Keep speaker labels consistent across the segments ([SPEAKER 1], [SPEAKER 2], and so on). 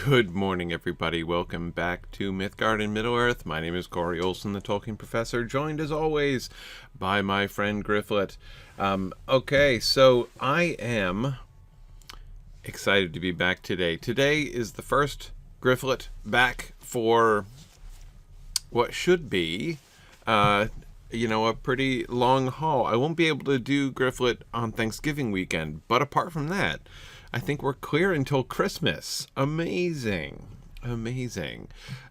[SPEAKER 1] Good morning, everybody. Welcome back to Mythgard in Middle-earth. My name is Corey Olson, the Tolkien Professor, joined as always by my friend Gryfflet. Okay, so I am excited to be back today. Today is the first Gryfflet back for what should be, a pretty long haul. I won't be able to do Gryfflet on Thanksgiving weekend, but apart from that, I think we're clear until Christmas. Amazing. Amazing.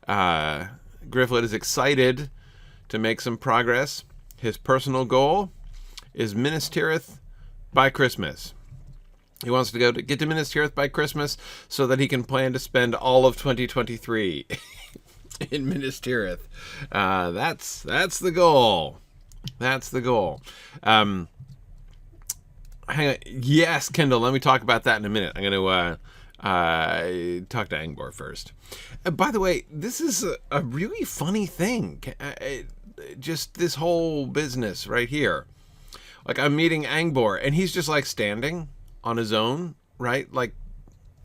[SPEAKER 1] Gryfflet is excited to make some progress. His personal goal is Minas Tirith by Christmas. He wants to get to Minas Tirith by Christmas so that he can plan to spend all of 2023 in Minas Tirith. That's the goal. That's the goal. Hang on. Yes, Kendall, let me talk about that in a minute. I'm going to talk to Angbor first. By the way, this is a really funny thing. Just this whole business right here. Like, I'm meeting Angbor, and he's just, like, standing on his own, right? Like,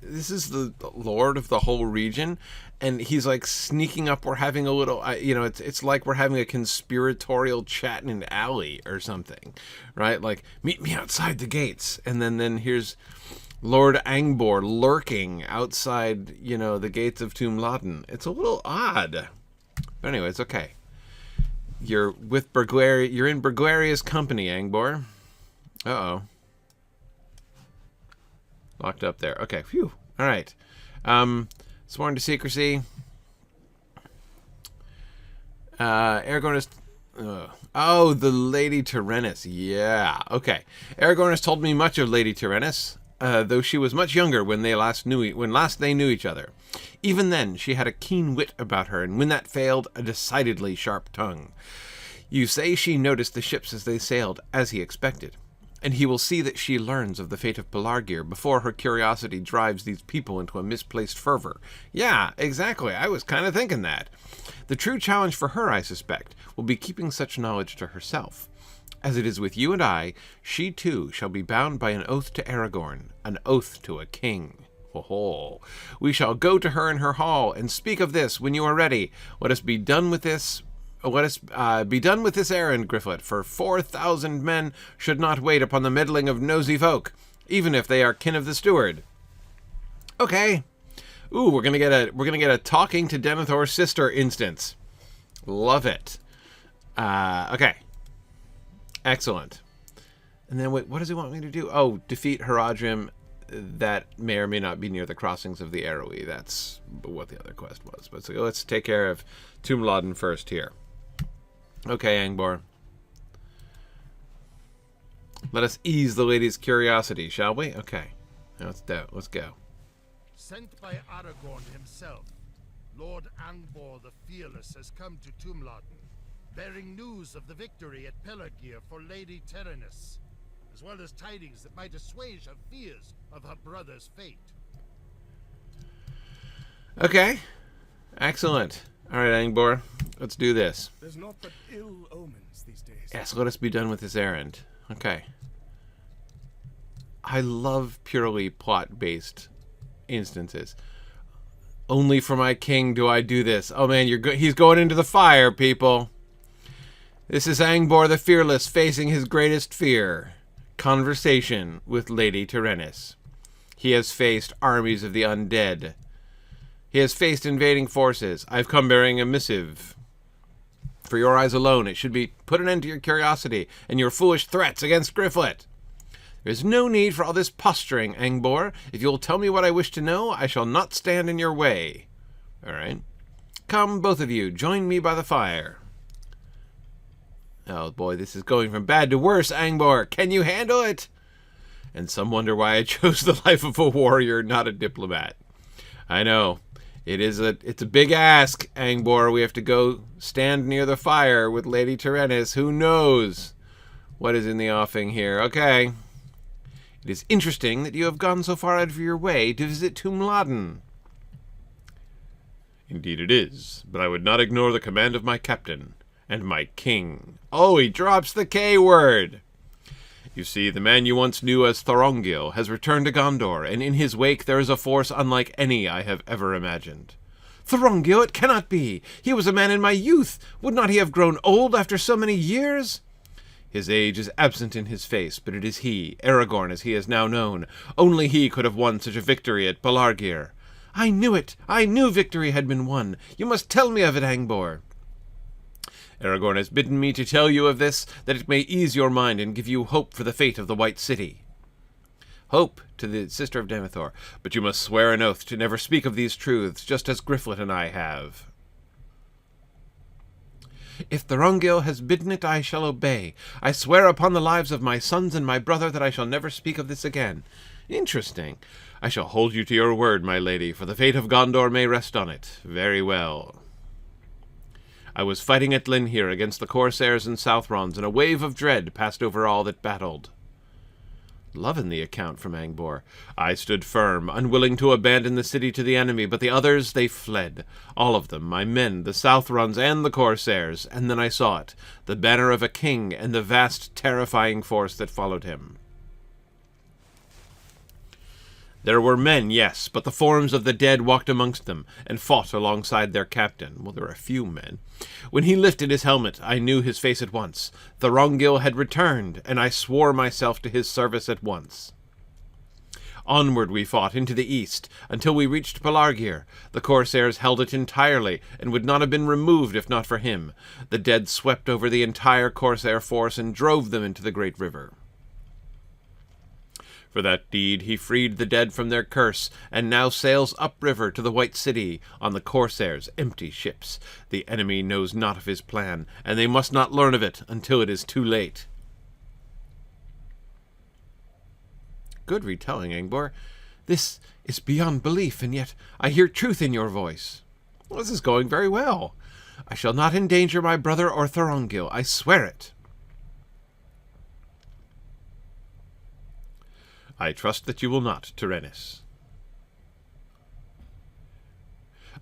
[SPEAKER 1] this is the lord of the whole region, and he's, like, sneaking up. We're having a little, it's like we're having a conspiratorial chat in an alley or something, right? Like, meet me outside the gates. And then here's Lord Angbor lurking outside, the gates of Tumladen. It's a little odd. But anyway, it's okay. You're in burglarious company, Angbor. Uh-oh. Locked up there. Okay, phew. All right. Sworn to secrecy. Aragorn is... Oh, the Lady Terenis. Yeah. Okay. Aragorn has told me much of Lady Terenis, though she was much younger when last they knew each other. Even then, she had a keen wit about her, and when that failed, a decidedly sharp tongue. You say she noticed the ships as they sailed, as he expected. And he will see that she learns of the fate of Pelargir before her curiosity drives these people into a misplaced fervor. Yeah, exactly. I was kind of thinking that. The true challenge for her, I suspect, will be keeping such knowledge to herself. As it is with you and I, she too shall be bound by an oath to Aragorn, an oath to a king. Ho-ho. We shall go to her in her hall and speak of this when you are ready. Let us be done with this errand, Gryfflet, for 4,000 men should not wait upon the meddling of nosy folk, even if they are kin of the steward. Okay. Ooh, we're gonna get a talking to Denethor's sister instance. Love it. Okay. Excellent. And then what does he want me to do? Oh, defeat Haradrim. That may or may not be near the Crossings of the Erui. That's what the other quest was. But so let's take care of Tumladen first here. Okay, Angbor. Let us ease the lady's curiosity, shall we? Okay. Let's go.
[SPEAKER 2] Sent by Aragorn himself, Lord Angbor the Fearless has come to Tumladen, bearing news of the victory at Pelargir for Lady Terenis, as well as tidings that might assuage her fears of her brother's fate.
[SPEAKER 1] Okay. Excellent. All right, Angbor. Let's do this.
[SPEAKER 3] There's naught but ill omens these days.
[SPEAKER 1] Yes, let us be done with this errand. Okay. I love purely plot-based instances. Only for my king do I do this. Oh man, he's going into the fire, people. This is Angbor the Fearless facing his greatest fear. Conversation with Lady Terenis. He has faced armies of the undead. He has faced invading forces. I've come bearing a missive. For your eyes alone, it should be put an end to your curiosity and your foolish threats against Gryfflet. There is no need for all this posturing, Angbor. If you will tell me what I wish to know, I shall not stand in your way. All right. Come, both of you, join me by the fire. Oh boy, this is going from bad to worse, Angbor. Can you handle it? And some wonder why I chose the life of a warrior, not a diplomat. I know. It's a big ask, Angbor. We have to go stand near the fire with Lady Terenis. Who knows what is in the offing here? Okay. It is interesting that you have gone so far out of your way to visit Tumladen. Indeed it is, but I would not ignore the command of my captain and my king. Oh, he drops the K word. You see, the man you once knew as Thorongil has returned to Gondor, and in his wake there is a force unlike any I have ever imagined." "Thorongil, it cannot be! He was a man in my youth! Would not he have grown old after so many years?" "His age is absent in his face, but it is he, Aragorn as he is now known. Only he could have won such a victory at Pelargir." "I knew it! I knew victory had been won! You must tell me of it, Angbor." "Aragorn has bidden me to tell you of this, that it may ease your mind and give you hope for the fate of the White City." "Hope," to the sister of Denethor, "but you must swear an oath to never speak of these truths, just as Gryfflet and I have." "If Thorongil has bidden it, I shall obey. I swear upon the lives of my sons and my brother that I shall never speak of this again." "Interesting. I shall hold you to your word, my lady, for the fate of Gondor may rest on it. Very well. I was fighting at Linhir against the Corsairs and Southrons, and a wave of dread passed over all that battled." Loving the account from Angbor. "I stood firm, unwilling to abandon the city to the enemy, but the others, they fled. All of them, my men, the Southrons and the Corsairs, and then I saw it, the banner of a king and the vast, terrifying force that followed him. There were men, yes, but the forms of the dead walked amongst them, and fought alongside their captain. Well, there were a few men. When he lifted his helmet, I knew his face at once. Thorongil had returned, and I swore myself to his service at once. Onward we fought into the east, until we reached Pelargir. The Corsairs held it entirely, and would not have been removed if not for him. The dead swept over the entire Corsair force and drove them into the great river. For that deed he freed the dead from their curse, and now sails upriver to the White City on the Corsairs' empty ships. The enemy knows not of his plan, and they must not learn of it until it is too late." Good retelling, Angbor. This is beyond belief, and yet I hear truth in your voice. Well, this is going very well. I shall not endanger my brother or Thorongil, I swear it. I trust that you will not, Terenis.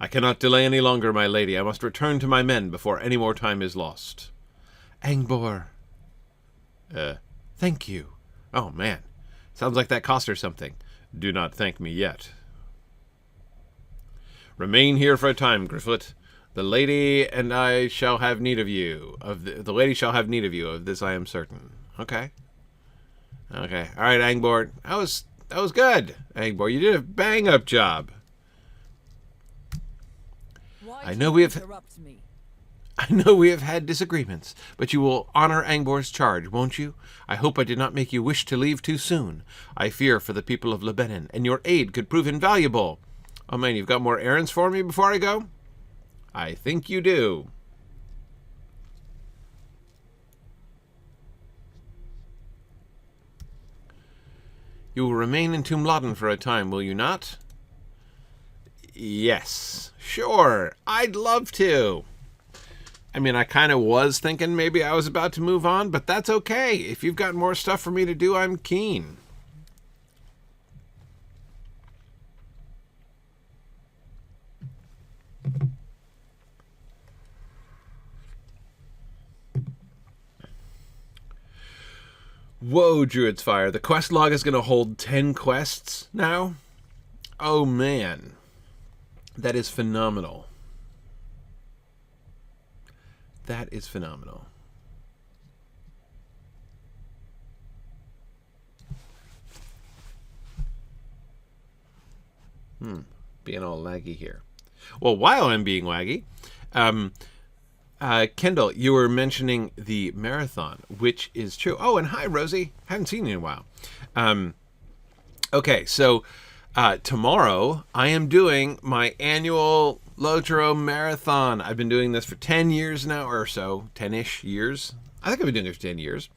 [SPEAKER 1] I cannot delay any longer, my lady. I must return to my men before any more time is lost. Angbor. Thank you. Oh, man. Sounds like that cost her something. Do not thank me yet. Remain here for a time, Gryfflet. The lady and I shall have need of you. The lady shall have need of you. Of this I am certain. Okay. Okay. All right, Angbor. That was good, Angbor. You did a bang-up job. I know we have had disagreements, but you will honor Angbor's charge, won't you? I hope I did not make you wish to leave too soon. I fear for the people of Lebanon, and your aid could prove invaluable. Oh, man, you've got more errands for me before I go? I think you do. You will remain in Tumladen for a time, will you not? Yes. Sure. I'd love to. I mean, I kind of was thinking maybe I was about to move on, but that's okay. If you've got more stuff for me to do, I'm keen. Whoa, Druid's Fire. The quest log is going to hold 10 quests now? Oh, man. That is phenomenal. That is phenomenal. Being all laggy here. Well, while I'm being laggy, Kendall, you were mentioning the marathon, which is true. Oh, and hi, Rosie. Haven't seen you in a while. Okay, so tomorrow I am doing my annual Lotro Marathon. I've been doing this for 10 years now or so, 10-ish years. I think I've been doing it for 10 years.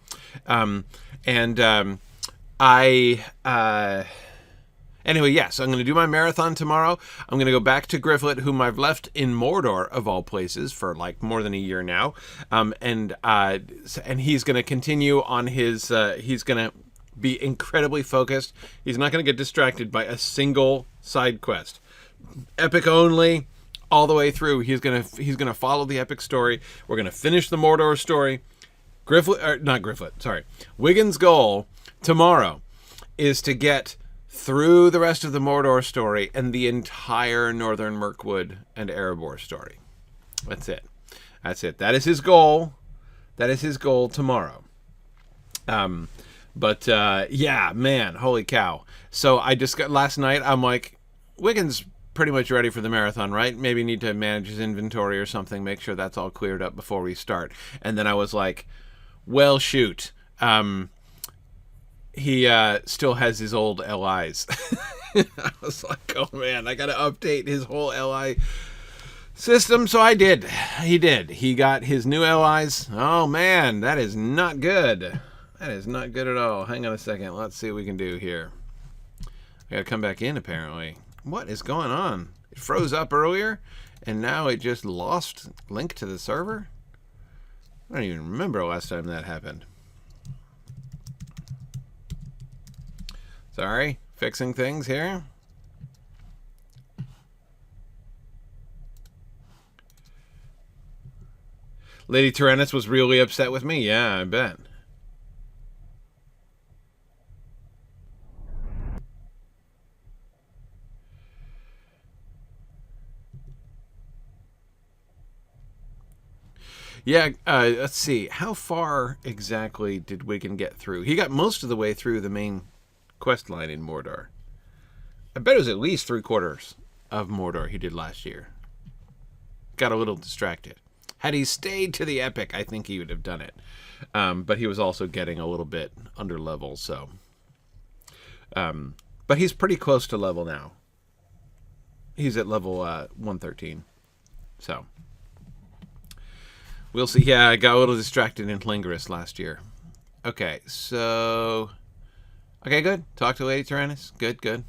[SPEAKER 1] Anyway, yes, I'm going to do my marathon tomorrow. I'm going to go back to Gryfflet, whom I've left in Mordor, of all places, for like more than a year now. And he's going to continue on his, he's going to be incredibly focused. He's not going to get distracted by a single side quest. Epic only, all the way through. He's going to follow the epic story. We're going to finish the Mordor story, Gryfflet, or not Gryfflet, sorry. Wigan's goal tomorrow is to get through the rest of the Mordor story and the entire Northern Mirkwood and Erebor story. That's it. That's it. That is his goal. That is his goal tomorrow. Yeah, man, holy cow. So I just got last night, I'm like, Wigan's pretty much ready for the marathon, right? Maybe need to manage his inventory or something, make sure that's all cleared up before we start. And then I was like, well, shoot. He still has his old LIs. I was like, oh man, I got to update his whole LI system. So I did. He did. He got his new LIs. Oh man, that is not good. That is not good at all. Hang on a second. Let's see what we can do here. I gotta come back in, apparently. What is going on? It froze up earlier, and now it just lost link to the server? I don't even remember last time that happened. Sorry, fixing things here. Lady Terenis was really upset with me? Yeah, I bet. Yeah, let's see. How far exactly did Wigan get through? He got most of the way through the main quest line in Mordor. I bet it was at least 3/4 of Mordor he did last year. Got a little distracted. Had he stayed to the epic, I think he would have done it. But he was also getting a little bit under level, so. But he's pretty close to level now. He's at level 113. So. We'll see. Yeah, I got a little distracted in Lingris last year. Okay, so... Okay, good. Talk to Lady Terenis. Good, good.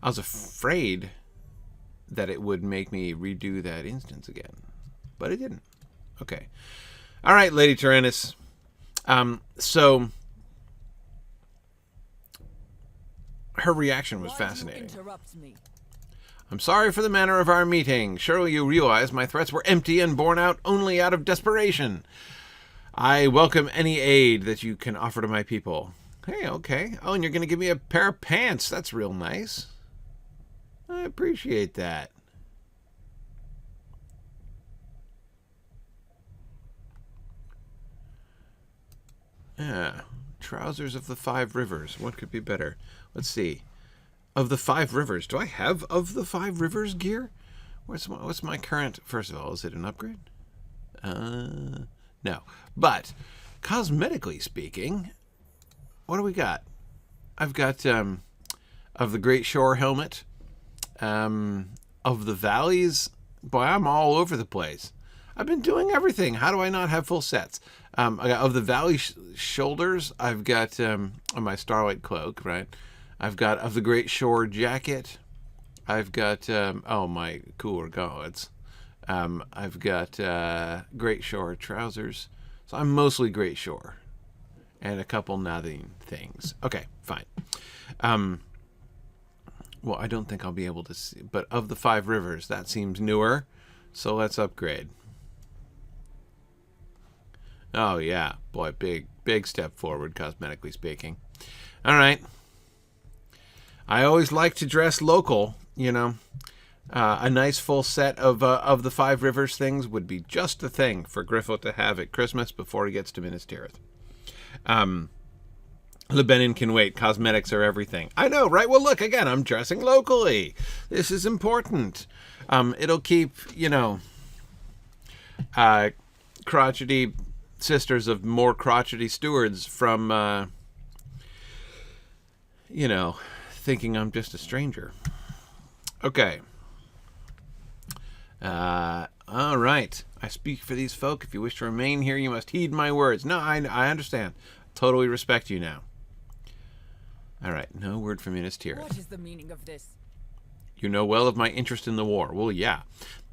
[SPEAKER 1] I was afraid that it would make me redo that instance again. But it didn't. Okay. All right, Lady Terenis. So... Her reaction was fascinating. I'm sorry for the manner of our meeting. Surely you realize my threats were empty and born out only out of desperation. I welcome any aid that you can offer to my people. Hey, okay. Oh, and you're going to give me a pair of pants. That's real nice. I appreciate that. Yeah. Trousers of the 5 rivers. What could be better? Let's see. Of the 5 rivers. Do I have of the 5 rivers gear? What's my current... First of all, is it an upgrade? No. But, cosmetically speaking, what do we got? I've got of the Great Shore helmet. Of the valleys. Boy, I'm all over the place. I've been doing everything. How do I not have full sets? I got of the valley shoulders. I've got on my Starlight cloak, right? I've got of the Great Shore jacket. I've got, oh, my cooler gauntlets. I've got Great Shore trousers. So I'm mostly Great Shore. And a couple nothing things. Okay, fine. Well, I don't think I'll be able to see. But of the 5 rivers, that seems newer. So let's upgrade. Oh, yeah. Boy, big step forward, cosmetically speaking. All right. I always like to dress local, you know. A nice full set of the 5 rivers things would be just the thing for Gryfflet to have at Christmas before he gets to Minas Tirith. Lebanon can wait. Cosmetics are everything. I know, right? Well, look, again, I'm dressing locally. This is important. It'll keep, you know, crotchety sisters of more crotchety stewards from, you know, thinking I'm just a stranger. Okay. All right. I speak for these folk. If you wish to remain here, you must heed my words. No, I understand. Totally respect you now. All right. No word from Minas Tirith.
[SPEAKER 4] What is the meaning of this?
[SPEAKER 1] You know well of my interest in the war. Well, yeah.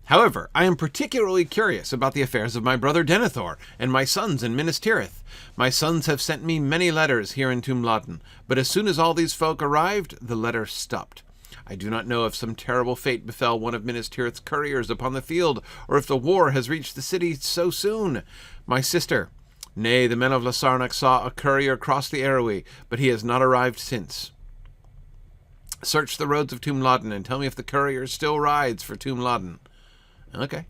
[SPEAKER 1] However, I am particularly curious about the affairs of my brother Denethor and my sons in Minas Tirith. My sons have sent me many letters here in Tumladen, but as soon as all these folk arrived, the letters stopped. I do not know if some terrible fate befell one of Minas Tirith's couriers upon the field, or if the war has reached the city so soon. My sister, Nay, the men of Lasarnak saw a courier cross the Erui, but he has not arrived since. Search the roads of Tumladen and tell me if the courier still rides for Tumladen. Okay.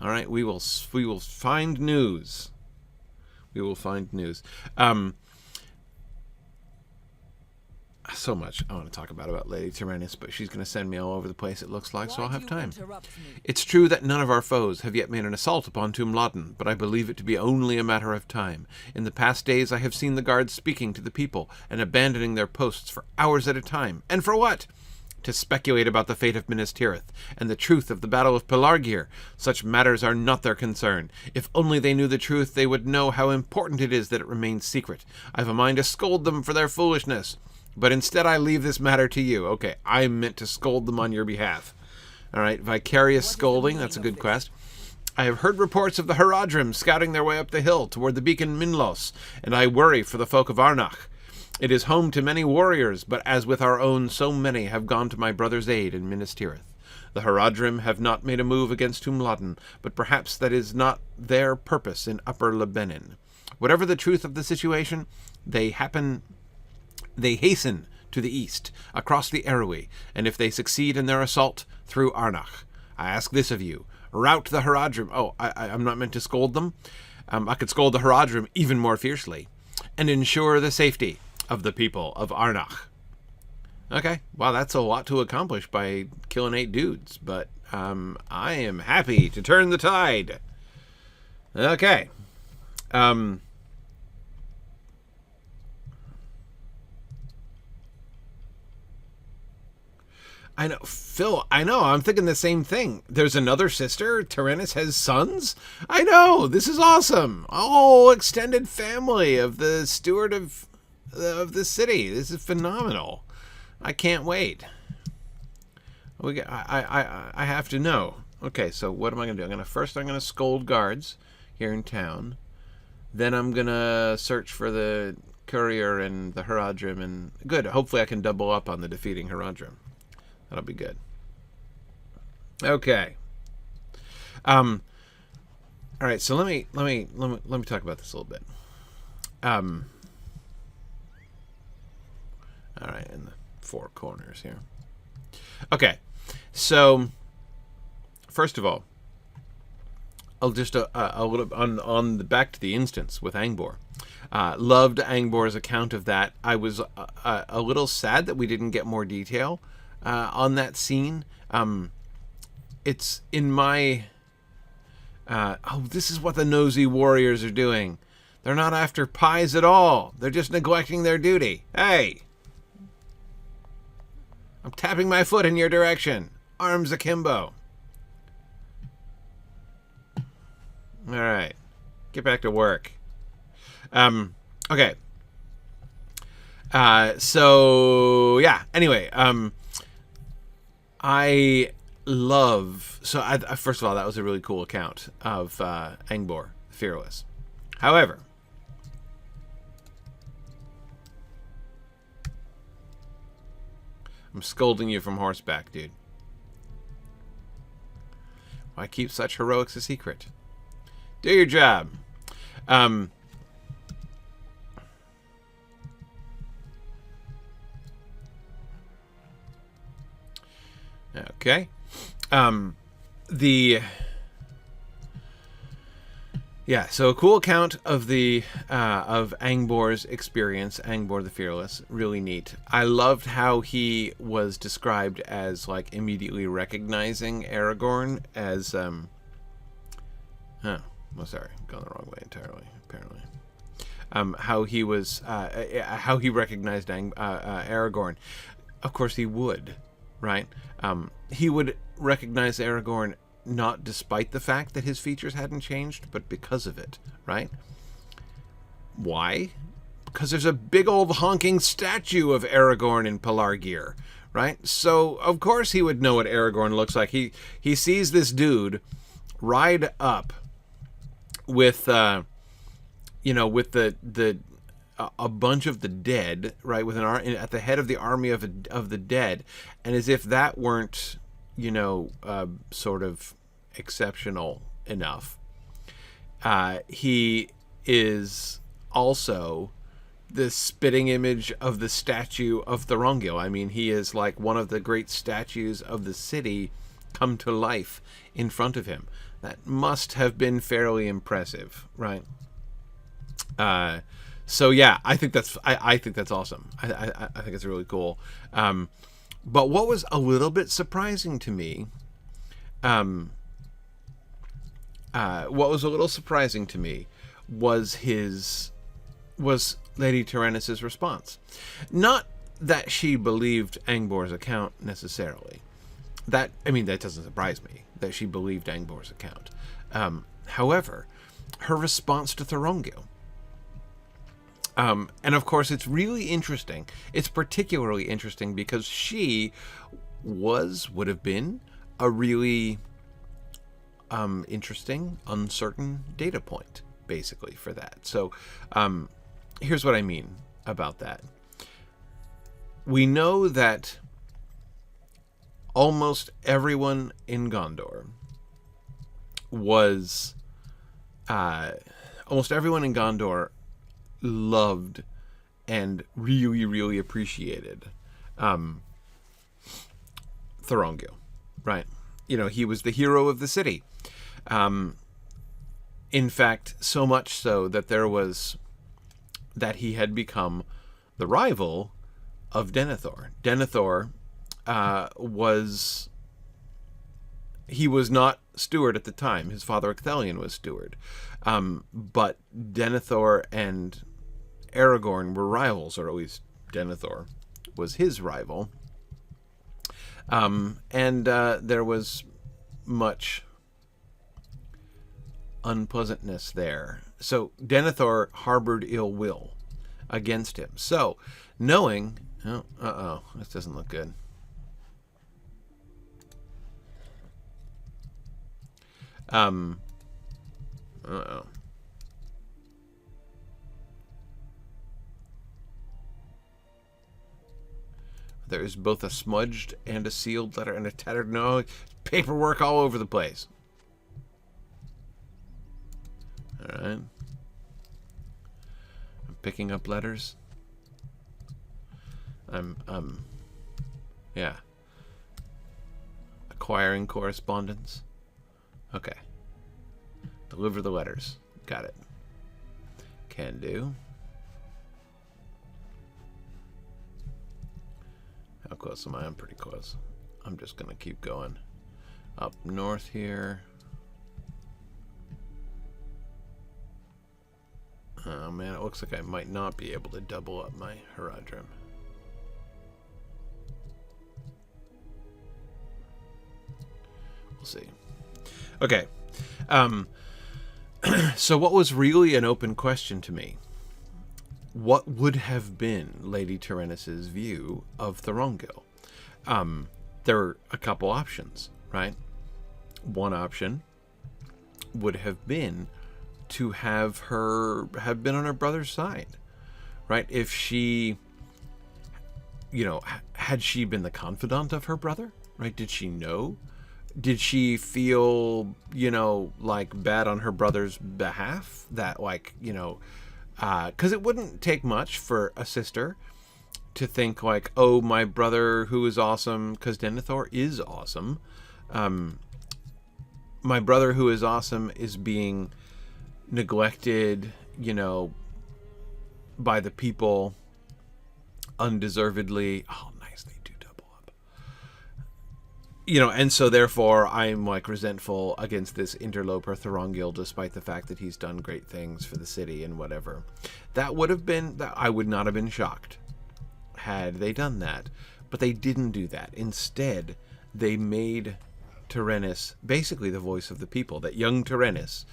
[SPEAKER 1] All right, we will find news. We will find news. So much I want to talk about Lady Terenis, but she's going to send me all over the place, it looks like, so I'll have time. It's true that none of our foes have yet made an assault upon Tumladen, but I believe it to be only a matter of time. In the past days I have seen the guards speaking to the people and abandoning their posts for hours at a time. And for what? To speculate about the fate of Minas Tirith and the truth of the Battle of Pelargir. Such matters are not their concern. If only they knew the truth, they would know how important it is that it remains secret. I've a mind to scold them for their foolishness. But instead I leave this matter to you. Okay, I meant to scold them on your behalf. All right, vicarious scolding, that's a good quest. I have heard reports of the Haradrim scouting their way up the hill toward the beacon Minlos, and I worry for the folk of Arnach. It is home to many warriors, but as with our own, so many have gone to my brother's aid in Minas Tirith. The Haradrim have not made a move against Tumladen, but perhaps that is not their purpose in Upper Lebanon. Whatever the truth of the situation, they hasten to the east, across the Erui, and if they succeed in their assault, through Arnach. I ask this of you. Rout the Haradrim. Oh, I'm not meant to scold them. I could scold the Haradrim even more fiercely. And ensure the safety of the people of Arnach. Okay, well, that's a lot to accomplish by killing 8 dudes, but I am happy to turn the tide. Okay. I know, Phil, I know, I'm thinking the same thing. There's another sister? Terenis has sons? I know, this is awesome. A whole extended family of the steward of the city. This is phenomenal. I can't wait. I have to know. Okay, so what am I going to do? I'm going to scold guards here in town. Then I'm going to search for the courier and the Haradrim. And good, hopefully I can double up on the defeating Haradrim. That'll be good. Okay. All right. So let me talk about this a little bit. All right, in the 4 corners here. Okay. So first of all, I'll just a little on the back to the instance with Angbor. Loved Angbor's account of that. I was a little sad that we didn't get more detail on that scene. It's in my this is what the nosy warriors are doing. They're not after pies at all. They're just neglecting their duty. Hey, I'm tapping my foot in your direction, arms akimbo. All right, get back to work. Okay. So yeah, anyway, I love... So, first of all, that was a really cool account of Angbor the Fearless. However, I'm scolding you from horseback, dude. Why keep such heroics a secret? Do your job. Okay. So a cool account of the of Angbor's experience, Angbor the Fearless, really neat. I loved how he was described as like immediately recognizing Aragorn as sorry, I've gone the wrong way entirely, apparently. How he was how he recognized Aragorn. Of course he would, right? He would recognize Aragorn not despite the fact that his features hadn't changed, but because of it, right? Why? Because there's a big old honking statue of Aragorn in Pelargir, right? So, of course he would know what Aragorn looks like. He sees this dude ride up with, with a bunch of the dead, right, with at the head of the army of the dead, and as if that weren't, sort of exceptional enough, He is also the spitting image of the statue of Thorongil. I mean, he is like one of the great statues of the city come to life in front of him. That must have been fairly impressive, right? So yeah, I think that's awesome. I think it's really cool. But what was a little bit surprising to me, was Lady Terenis' response. Not that she believed Angbor's account necessarily. That doesn't surprise me that she believed Angbor's account. However, her response to Thorongil. And of course, it's really interesting. It's particularly interesting because she would have been a really interesting, uncertain data point, basically, for that. So here's what I mean about that. We know that almost everyone in Gondor loved and really, really appreciated Thorongil, right? He was the hero of the city. In fact, so much so that he had become the rival of Denethor. Denethor was not steward at the time. His father Ecthelion was steward. But Denethor and Aragorn were rivals, or at least Denethor was his rival. And there was much unpleasantness there. So Denethor harbored ill will against him. So, knowing... this doesn't look good. There is both a smudged and a sealed letter and a tattered note. Paperwork all over the place. All right. I'm picking up letters. Yeah. Acquiring correspondence. Okay. Deliver the letters. Got it. Can do. How close am I? I'm pretty close. I'm just going to keep going. Up north here. Oh man, it looks like I might not be able to double up my Haradrim. We'll see. Okay. So what was really an open question to me? What would have been Lady Terenis' view of Thorongil? There are a couple options, right? One option would have been to have been on her brother's side, right? If she, had she been the confidant of her brother, right? Did she know? Did she feel, like bad on her brother's behalf? That, because it wouldn't take much for a sister to think like, oh, my brother who is awesome, because Denethor is awesome. My brother who is awesome is being neglected, by the people undeservedly. Oh, nice, they do double up. And so therefore I'm resentful against this interloper Thorongil, despite the fact that he's done great things for the city and whatever. That I would not have been shocked had they done that, but they didn't do that. Instead, they made Terenis basically the voice of the people. That young Terenis,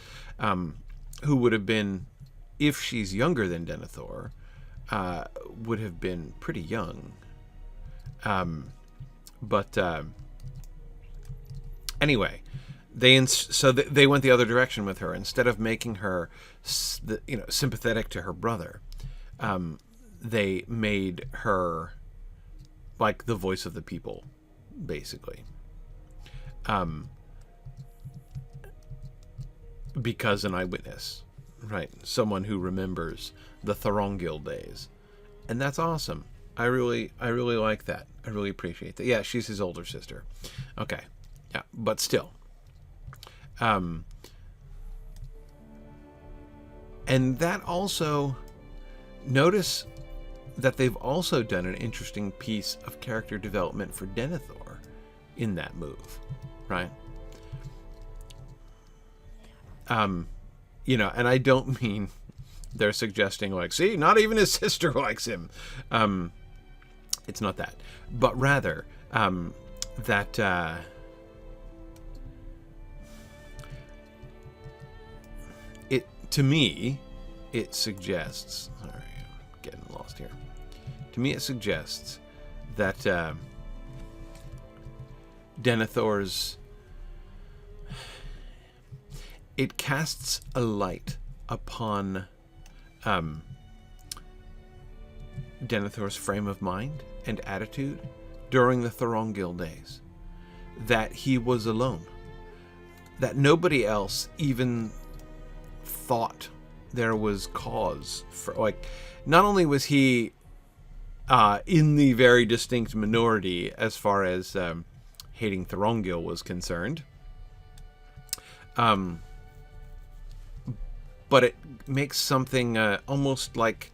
[SPEAKER 1] who would have been, if she's younger than Denethor, would have been pretty young. Anyway, they went the other direction with her. Instead of making her, sympathetic to her brother, they made her like the voice of the people, basically. because an eyewitness, right? Someone who remembers the Thorongil days. And that's awesome. I really like that. I really appreciate that. Yeah, she's his older sister. Okay. Yeah, but still. And that also, notice that they've also done an interesting piece of character development for Denethor in that move, right? You know, and I don't mean they're suggesting like, see, not even his sister likes him. It's not that, but rather that it, to me, it suggests. Sorry, I'm getting lost here. To me, it suggests that Denethor's, it casts a light upon Denethor's frame of mind and attitude during the Thorongil days. That he was alone. That nobody else even thought there was cause for, like, not only was he in the very distinct minority as far as hating Thorongil was concerned, but it makes something almost like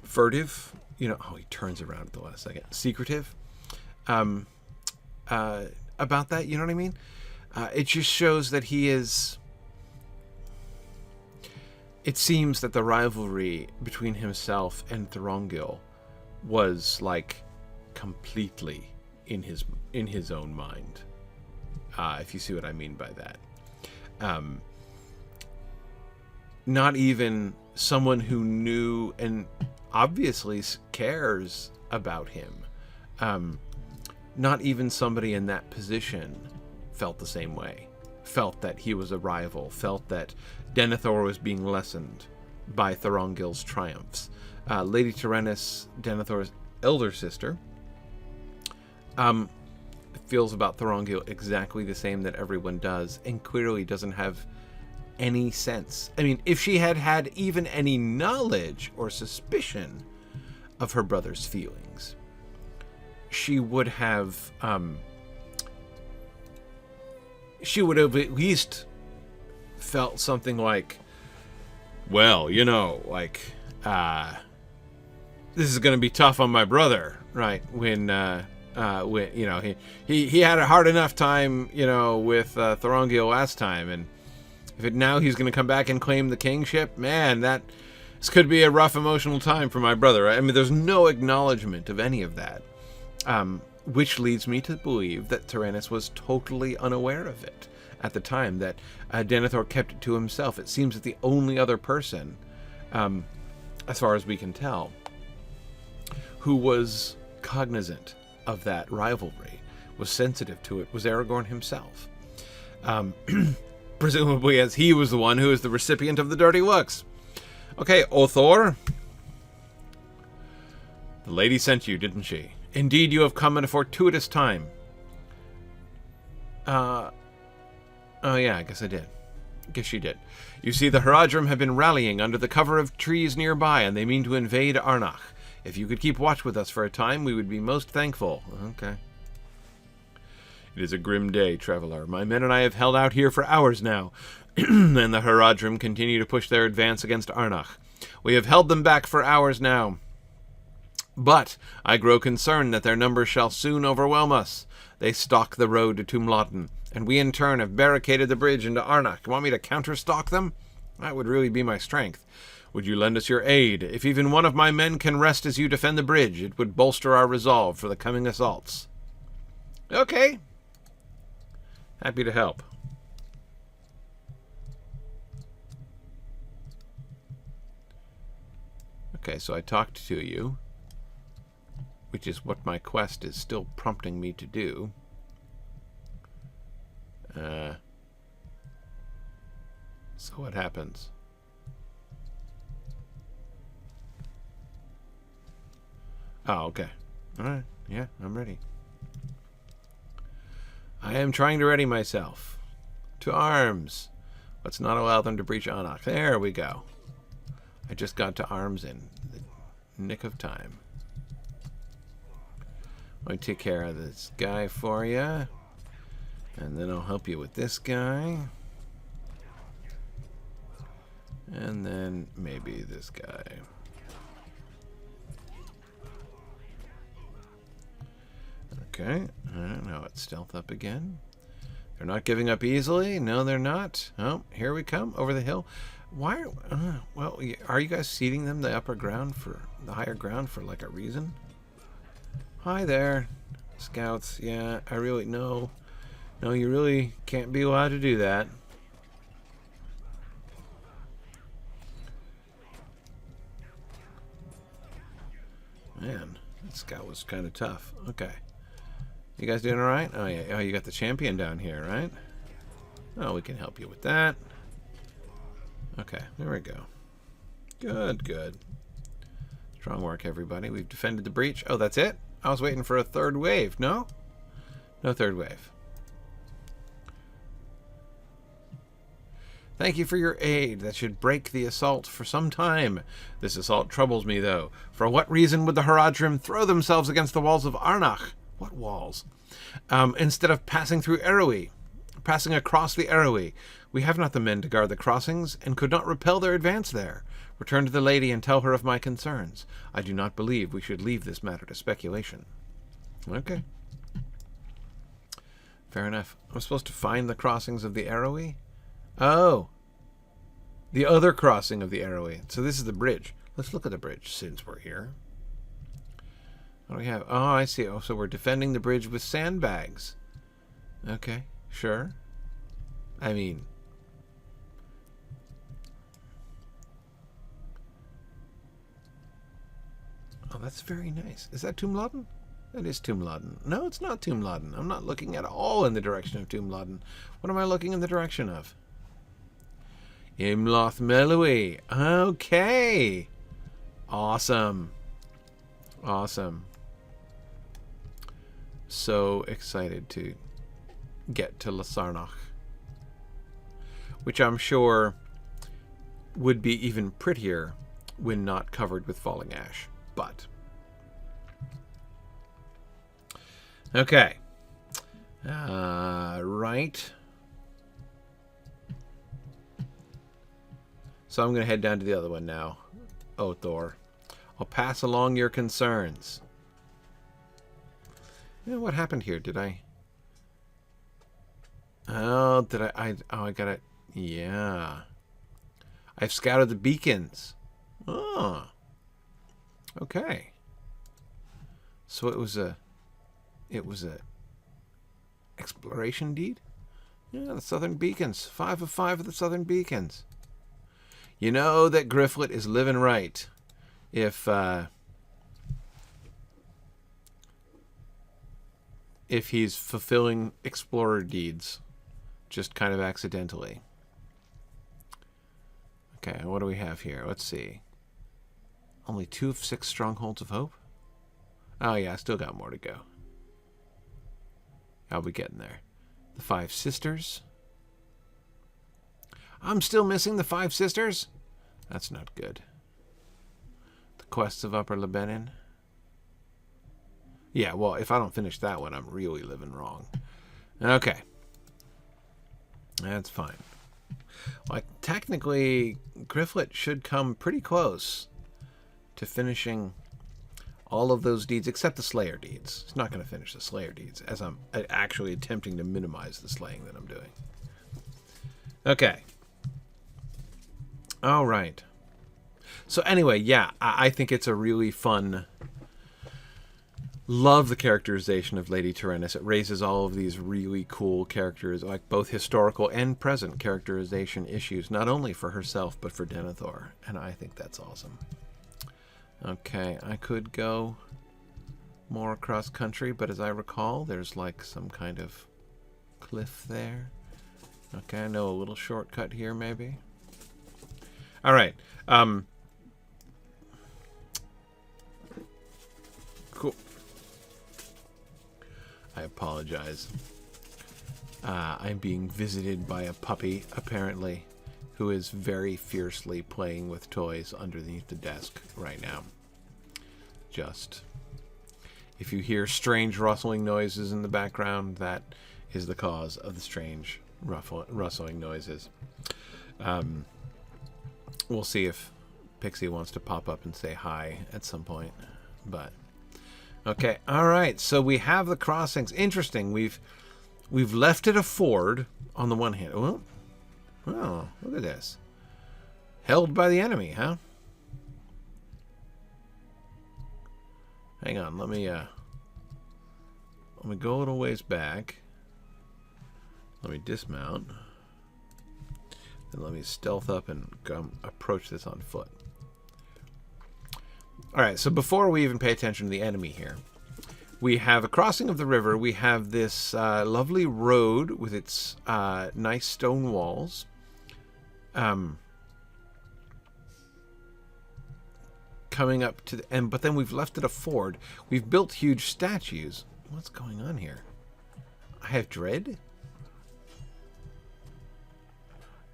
[SPEAKER 1] furtive, you know. Oh, he turns around at the last second. Secretive about that, you know what I mean? It just shows that he is. It seems that the rivalry between himself and Thorongil was like completely in his own mind. If you see what I mean by that. Not even someone who knew and obviously cares about him. Not even somebody in that position felt the same way. Felt that he was a rival. Felt that Denethor was being lessened by Thorongil's triumphs. Lady Terenis, Denethor's elder sister, feels about Thorongil exactly the same that everyone does, and clearly doesn't have any sense. I mean, if she had had even any knowledge or suspicion of her brother's feelings, she would have at least felt something like, well, you know, like, this is going to be tough on my brother, right? When you know, he had a hard enough time, you know, with Thorongil last time, and if now he's going to come back and claim the kingship, man, this could be a rough emotional time for my brother. Right? I mean, there's no acknowledgement of any of that, which leads me to believe that Terenis was totally unaware of it at the time, that Denethor kept it to himself. It seems that the only other person, as far as we can tell, who was cognizant of that rivalry, was sensitive to it, was Aragorn himself. Presumably as he was the one who is the recipient of the dirty looks. Okay, Othor. The lady sent you, didn't she? Indeed, you have come at a fortuitous time. Oh yeah, I guess I did. I guess she did. You see, the Haradrim have been rallying under the cover of trees nearby, and they mean to invade Arnach. If you could keep watch with us for a time, we would be most thankful. Okay. It is a grim day, traveler. My men and I have held out here for hours now, and the Haradrim continue to push their advance against Arnach. We have held them back for hours now. But I grow concerned that their numbers shall soon overwhelm us. They stalk the road to Tumladen, and we in turn have barricaded the bridge into Arnach. You want me to counter-stalk them? That would really be my strength. Would you lend us your aid? If even one of my men can rest as you defend the bridge, it would bolster our resolve for the coming assaults. Okay. Happy to help. Okay, so I talked to you, which is what my quest is still prompting me to do. So what happens? Oh, okay. Alright, yeah, I'm ready. I am trying to ready myself. To arms. Let's not allow them to breach Anach. There we go. I just got to arms in the nick of time. Let me take care of this guy for you. And then I'll help you with this guy. And then maybe this guy. Okay. I don't know. It's stealth up again. They're not giving up easily. No, they're not. Oh, here we come over the hill. Why? Well, are you guys ceding them the upper ground for the higher ground for like a reason? Hi there, scouts. Yeah, I really no, you really can't be allowed to do that. Man, that scout was kind of tough. Okay. You guys doing all right? Oh, yeah. Oh, you got the champion down here, right? Oh, we can help you with that. Okay, there we go. Good, good. Strong work, everybody. We've defended the breach. Oh, that's it? I was waiting for a third wave. No? No third wave. Thank you for your aid. That should break the assault for some time. This assault troubles me, though. For what reason would the Haradrim throw themselves against the walls of Arnach? What walls? Instead of passing through Erui, passing across the Erui. We have not the men to guard the crossings, and could not repel their advance there. Return to the lady and tell her of my concerns. I do not believe we should leave this matter to speculation. Okay. Fair enough. I'm supposed to find the crossings of the Erui? Oh. The other crossing of the Erui. So this is the bridge. Let's look at the bridge since we're here. What do we have? Oh, I see. Oh, so we're defending the bridge with sandbags. Okay, sure. I mean... Oh, that's very nice. Is that Tumladen? That is Tumladen. No, it's not Tumladen. I'm not looking at all in the direction of Tumladen. What am I looking in the direction of? Imloth Melui. Okay. Awesome. Awesome. So excited to get to Lasarnach. Which I'm sure would be even prettier when not covered with falling ash. But okay. Right. So I'm going to head down to the other one now. Oh, Thor. I'll pass along your concerns. You know what happened here? Did I... Oh, did I... Oh, I got it. Yeah. I've scouted the beacons. Oh. Okay. So it was a exploration deed? Yeah, the southern beacons. 5 of 5 of the southern beacons. You know that Gryfflet is living right if he's fulfilling explorer deeds just kind of accidentally. Okay, what do we have here? Let's see. Only 2 of 6 strongholds of hope? Oh yeah, I still got more to go. I'll be getting there. The 5 sisters. I'm still missing the 5 sisters? That's not good. The quests of Upper Lebanon. Yeah, well, if I don't finish that one, I'm really living wrong. Okay. That's fine. Like, technically, Gryfflet should come pretty close to finishing all of those deeds, except the Slayer deeds. He's not going to finish the Slayer deeds, as I'm actually attempting to minimize the slaying that I'm doing. Okay. All right. So anyway, yeah, I think it's a really fun... Love the characterization of Lady Terenis. It raises all of these really cool characters, like both historical and present characterization issues, not only for herself, but for Denethor. And I think that's awesome. Okay, I could go more across country, but as I recall, there's like some kind of cliff there. Okay, I know a little shortcut here, maybe. All right. Cool. I apologize I'm being visited by a puppy, apparently, who is very fiercely playing with toys underneath the desk right now. Just, if you hear strange rustling noises in the background, that is the cause of the strange rustling noises. We'll see if Pixie wants to pop up and say hi at some point. But okay, all right. So we have the crossings. Interesting. We've left it a ford on the one hand. Well, oh, look at this. Held by the enemy, huh? Hang on. Let me go a little ways back. Let me dismount. And let me stealth up and approach this on foot. Alright, so before we even pay attention to the enemy here, we have a crossing of the river. We have this lovely road with its nice stone walls. Coming up to the end, but then we've left it a ford. We've built huge statues. What's going on here? I have dread?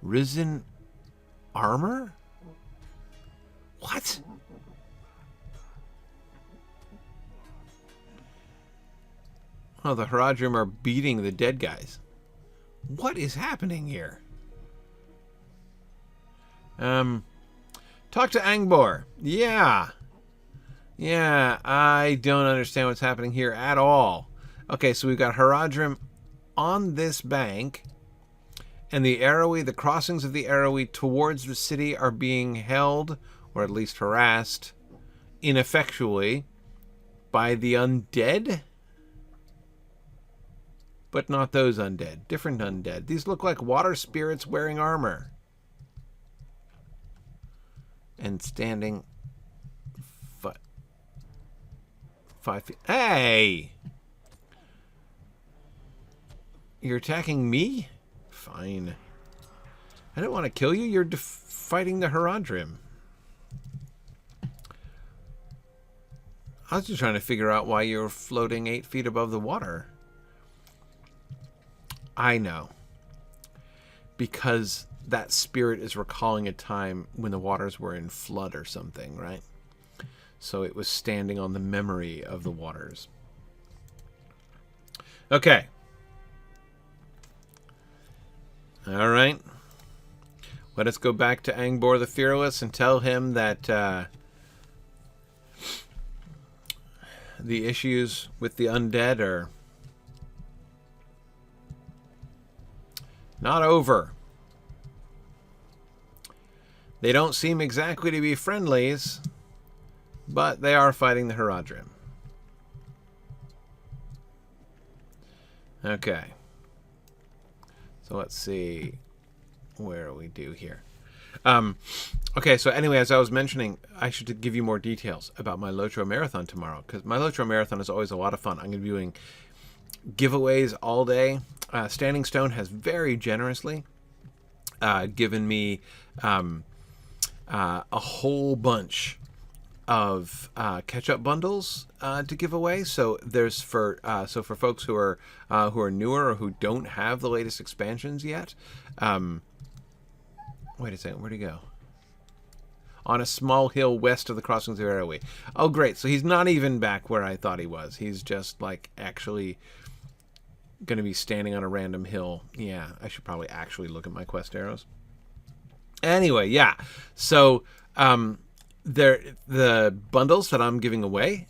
[SPEAKER 1] Risen armor? What? Oh, the Haradrim are beating the dead guys. What is happening here? Talk to Angbor. Yeah. Yeah, I don't understand what's happening here at all. Okay, so we've got Haradrim on this bank, and the Erui, the crossings of the Erui towards the city are being held, or at least harassed, ineffectually by the undead? But not those undead. Different undead. These look like water spirits wearing armor. And standing 5 feet. Hey! You're attacking me? Fine. I don't want to kill you. You're fighting the Haradrim. I was just trying to figure out why you're floating 8 feet above the water. I know. Because that spirit is recalling a time when the waters were in flood or something, right? So it was standing on the memory of the waters. Okay. All right. Let us go back to Angbor the Fearless and tell him that the issues with the undead are not over. They don't seem exactly to be friendlies, but they are fighting the Haradrim. Okay. So let's see where we do here. Okay, so anyway, as I was mentioning, I should give you more details about my Lotro Marathon tomorrow, because my Lotro Marathon is always a lot of fun. I'm going to be doing giveaways all day. Standing Stone has very generously given me a whole bunch of catch-up bundles to give away. So there's for folks who are newer or who don't have the latest expansions yet. Wait a second, where'd he go? On a small hill west of the Crossings of Erui. Oh, great! So he's not even back where I thought he was. He's just like actually going to be standing on a random hill. Yeah, I should probably actually look at my quest arrows. Anyway, yeah. So the bundles that I'm giving away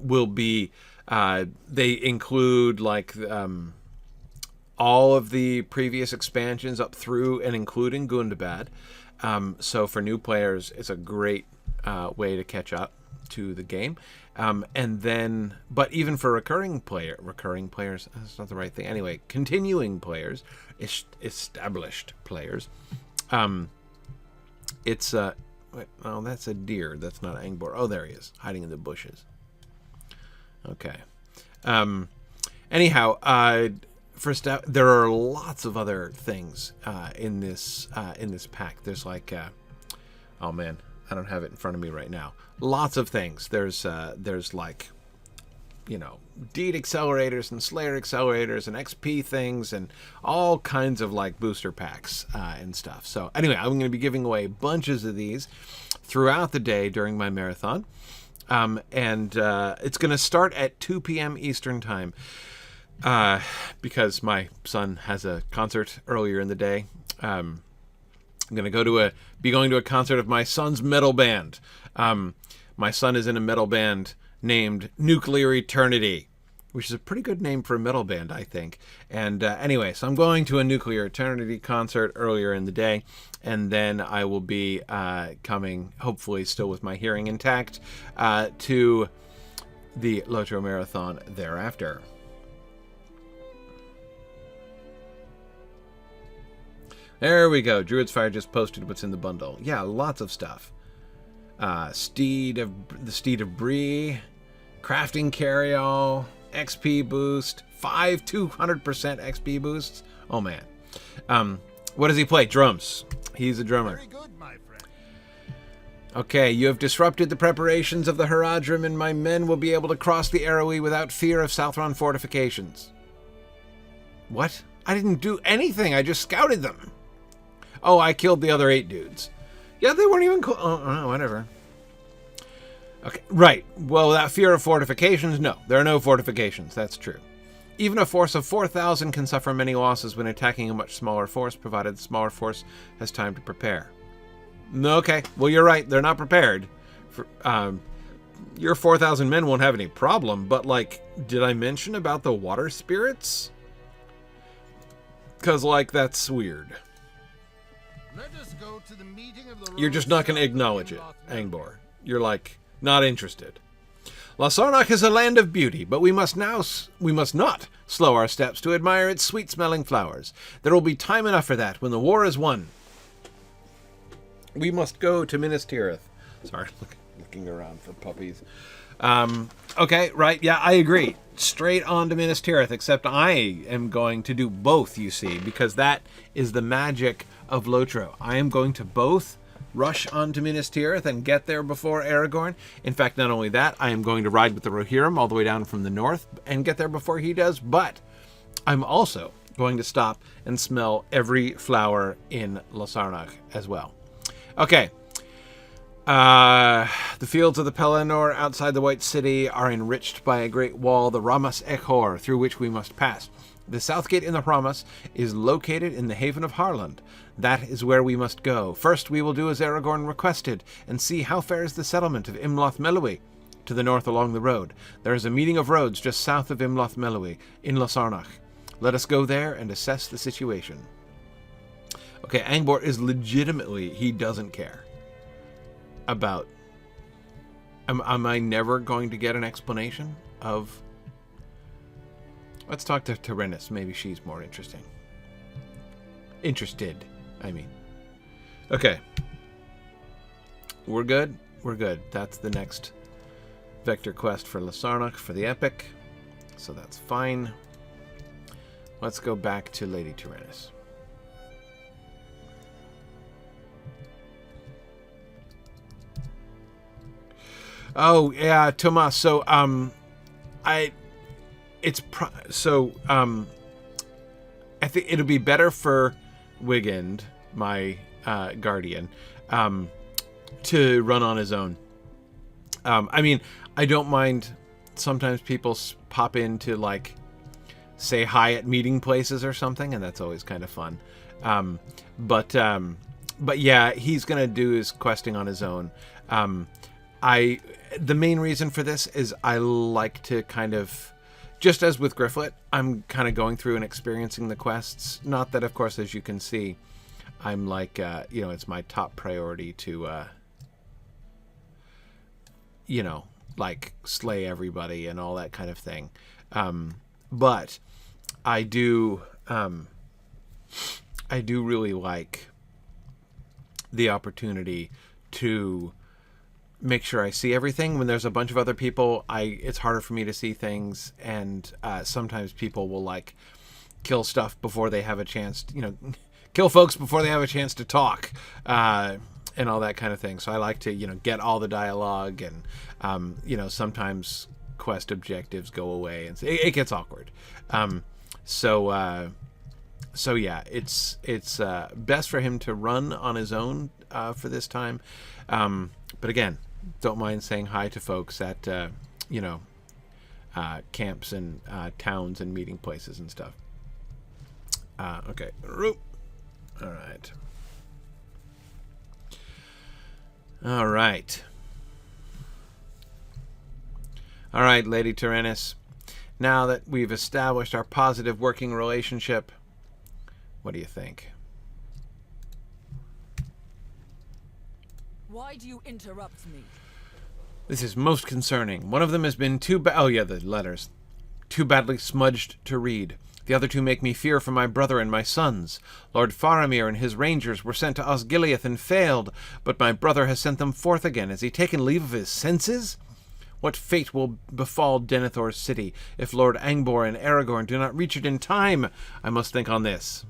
[SPEAKER 1] will be they include like all of the previous expansions up through and including Gundabad. So for new players, it's a great way to catch up to the game. And then, but even for recurring players, that's not the right thing. Anyway, continuing players, established players, it's wait, oh, that's a deer. That's not Angbor. Oh, there he is, hiding in the bushes. Okay. Anyhow, there are lots of other things in this pack. There's like, oh man, I don't have it in front of me right now. Lots of things. There's like deed accelerators and slayer accelerators and XP things and all kinds of like booster packs and stuff. So anyway, I'm going to be giving away bunches of these throughout the day during my marathon. And it's going to start at 2 p.m. Eastern time because my son has a concert earlier in the day. I'm going to be going to a concert of my son's metal band. My son is in a metal band named Nuclear Eternity, which is a pretty good name for a metal band, I think. And anyway, so I'm going to a Nuclear Eternity concert earlier in the day, and then I will be coming, hopefully still with my hearing intact, to the Lotro Marathon thereafter. There we go. Druid's Fire just posted what's in the bundle. Yeah, lots of stuff. The Steed of Bree, Crafting Carryall, XP boost, 200% XP boosts. Oh man. What does he play? Drums. He's a drummer.
[SPEAKER 2] Very good, my friend.
[SPEAKER 1] Okay, you have disrupted the preparations of the Haradrim, and my men will be able to cross the Erui without fear of Southron fortifications. What? I didn't do anything. I just scouted them. Oh, I killed the other 8 dudes. Yeah, they weren't even cool. Oh, whatever. Okay, right. Well, without fear of fortifications, no. There are no fortifications. That's true. Even a force of 4,000 can suffer many losses when attacking a much smaller force, provided the smaller force has time to prepare. Okay, well, you're right. They're not prepared. Your 4,000 men won't have any problem, but, like, did I mention about the water spirits? Because, like, that's weird.
[SPEAKER 2] Let us go to the meeting of the
[SPEAKER 1] You're just not going to acknowledge it, Angbor. You're, like, not interested. Lasarnach is a land of beauty, but we must not slow our steps to admire its sweet-smelling flowers. There will be time enough for that when the war is won. We must go to Minas Tirith. Sorry, looking around for puppies. Okay, right, yeah, I agree. Straight on to Minas Tirith, except I am going to do both, you see, because that is the magic of Lotro. I am going to both rush onto Minas Tirith and get there before Aragorn. In fact, not only that, I am going to ride with the Rohirrim all the way down from the north and get there before he does, but I'm also going to stop and smell every flower in Lasarnach as well. Okay. The fields of the Pelennor outside the White City are enriched by a great wall, the Ramas Echor, through which we must pass. The south gate in the Ramas is located in the haven of Harland. That is where we must go. First, we will do as Aragorn requested, and see how fares the settlement of Imloth Melui. To the north along the road, there is a meeting of roads just south of Imloth Melui, in Lasarnach. Let us go there and assess the situation. Okay, Angbor is legitimately, he doesn't care about... Am I never going to get an explanation of... Let's talk to Terenis. Maybe she's more interesting. Interested, I mean. Okay. We're good? We're good. That's the next vector quest for Lasarnach for the epic. So that's fine. Let's go back to Lady Terenis. Oh, yeah, Tomas. So, I think it'll be better for Wigand, my guardian, to run on his own. I mean, I don't mind sometimes people pop in to, like, say hi at meeting places or something, and that's always kind of fun. But yeah, he's gonna do his questing on his own. The main reason for this is I like to kind of, just as with Gryfflet, I'm kind of going through and experiencing the quests. Not that, of course, as you can see, I'm like, it's my top priority to, like, slay everybody and all that kind of thing. But I do really like the opportunity to make sure I see everything. When there's a bunch of other people, it's harder for me to see things, and sometimes people will, like, kill stuff before they have a chance, kill folks before they have a chance to talk, and all that kind of thing. So I like to, get all the dialogue, and, sometimes quest objectives go away, and it gets awkward. So yeah, it's best for him to run on his own for this time. But again, don't mind saying hi to folks at camps and towns and meeting places and stuff. Okay. All right. All right. All right, Lady Terenis. Now that we've established our positive working relationship, what do you think?
[SPEAKER 4] Why do you interrupt me?
[SPEAKER 1] This is most concerning. One of them has been the letters. Too badly smudged to read. The other two make me fear for my brother and my sons. Lord Faramir and his rangers were sent to Osgiliath and failed, but my brother has sent them forth again. Has he taken leave of his senses? What fate will befall Denethor's city if Lord Angbor and Aragorn do not reach it in time? I must think on this.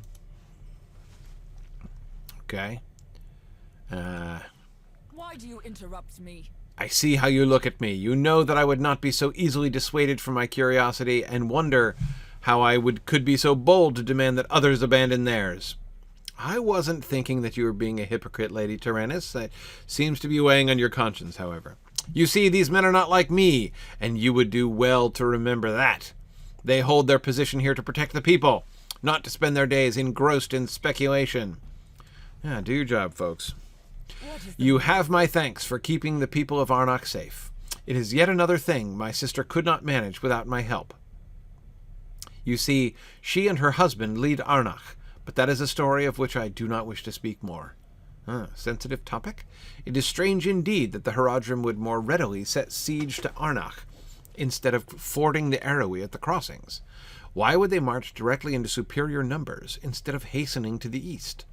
[SPEAKER 1] Okay.
[SPEAKER 4] Why do you interrupt me?
[SPEAKER 1] I see how you look at me. You know that I would not be so easily dissuaded from my curiosity, and wonder how I could be so bold to demand that others abandon theirs. I wasn't thinking that you were being a hypocrite, Lady Terenis. That seems to be weighing on your conscience, however. You see, these men are not like me, and you would do well to remember that. They hold their position here to protect the people, not to spend their days engrossed in speculation. Yeah, do your job, folks. You have my thanks for keeping the people of Arnok safe. It is yet another thing my sister could not manage without my help. You see, she and her husband lead Arnok, but that is a story of which I do not wish to speak more. Sensitive topic? It is strange indeed that the Haradrim would more readily set siege to Arnok instead of fording the Erui at the crossings. Why would they march directly into superior numbers instead of hastening to the east?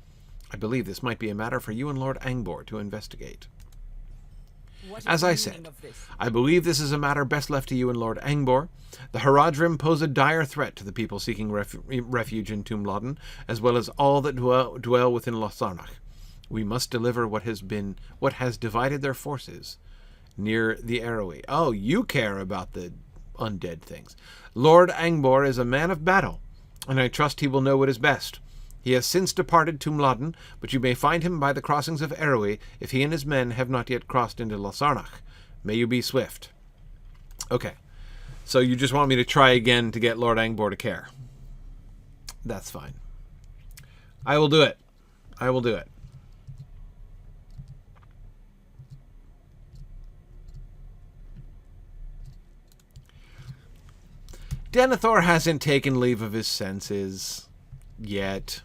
[SPEAKER 1] I believe this might be a matter for you and Lord Angbor to investigate. As I said, I believe this is a matter best left to you and Lord Angbor. The Haradrim pose a dire threat to the people seeking refuge in Tumladen, as well as all that dwell within Lothsarnach. We must deliver what has divided their forces near the Erui. Oh, you care about the undead things. Lord Angbor is a man of battle, and I trust he will know what is best. He has since departed Tumladen, but you may find him by the crossings of Erui if he and his men have not yet crossed into Lothsarnach. May you be swift. Okay, so you just want me to try again to get Lord Angbor to care. That's fine. I will do it. I will do it. Denethor hasn't taken leave of his senses yet.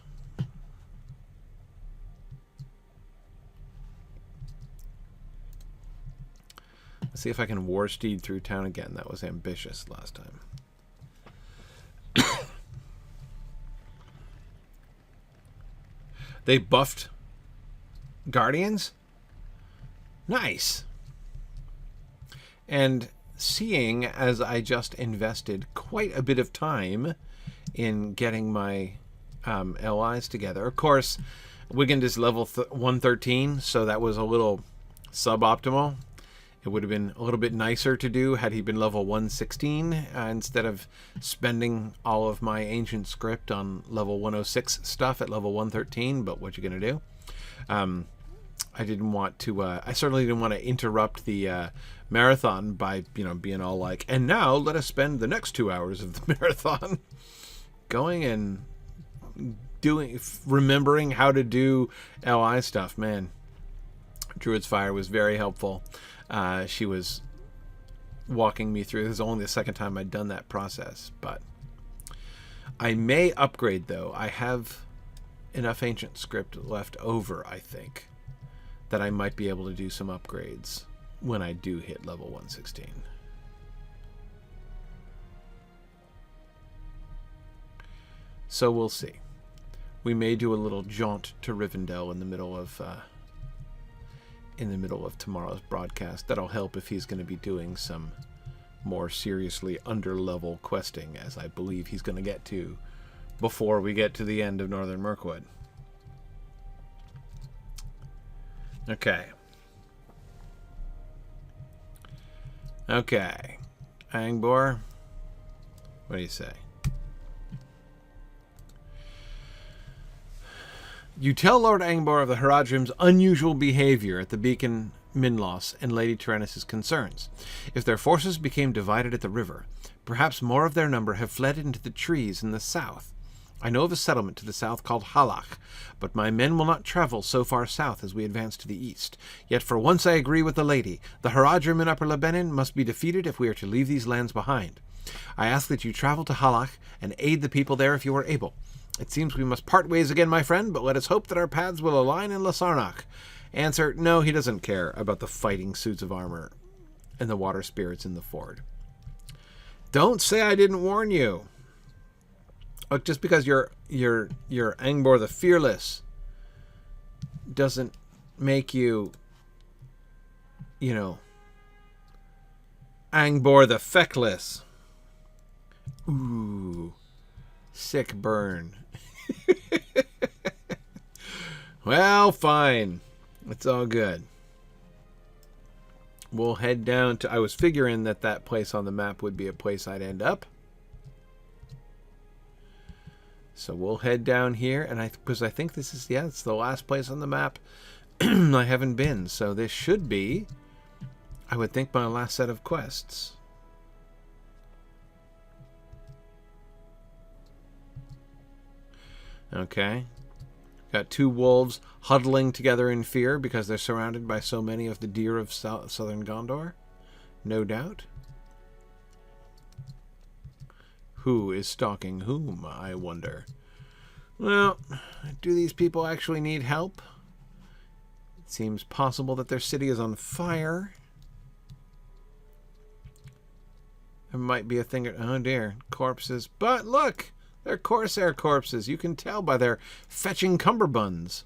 [SPEAKER 1] Let's see if I can war steed through town again. That was ambitious last time. They buffed Guardians? Nice. And seeing as I just invested quite a bit of time in getting my LIs together. Of course, Wiggend is level 113, so that was a little suboptimal. It would have been a little bit nicer to do had he been level 116 instead of spending all of my ancient script on level 106 stuff at level 113, but what you going to do? I didn't want to, I certainly didn't want to interrupt the marathon by, being all like, and now let us spend the next 2 hours of the marathon going and remembering how to do LI stuff. Man, Druid's Fire was very helpful. She was walking me through. This is only the second time I'd done that process, but I may upgrade, though. I have enough ancient script left over, I think, that I might be able to do some upgrades when I do hit level 116. So we'll see. We may do a little jaunt to Rivendell in the middle of tomorrow's broadcast. That'll help if he's going to be doing some more seriously under-level questing, as I believe he's going to get to before we get to the end of Northern Mirkwood. Okay. Angbor. What do you say? You tell Lord Angbor of the Haradrim's unusual behavior at the beacon Minlos and Lady Terenis' concerns. If their forces became divided at the river, perhaps more of their number have fled into the trees in the south. I know of a settlement to the south called Halach, but my men will not travel so far south as we advance to the east. Yet for once I agree with the lady. The Haradrim in Upper Lebanon must be defeated if we are to leave these lands behind. I ask that you travel to Halach and aid the people there if you are able. It seems we must part ways again, my friend, but let us hope that our paths will align in Lasarnach. Answer, no, he doesn't care about the fighting suits of armor and the water spirits in the ford. Don't say I didn't warn you. Look, just because you're Angbor the Fearless doesn't make you, you know, Angbor the Feckless. Ooh, sick burn. Well, fine. It's all good. We'll head down to... I was figuring that place on the map would be a place I'd end up. So we'll head down here, and because I think this is, yeah, it's the last place on the map I haven't been. So this should be, I would think, my last set of quests. Okay. Got two wolves huddling together in fear because they're surrounded by so many of the deer of southern Gondor. No doubt. Who is stalking whom, I wonder? Well, do these people actually need help? It seems possible that their city is on fire. There might be a thing... Oh dear, corpses. But look! They're Corsair corpses. You can tell by their fetching cummerbunds.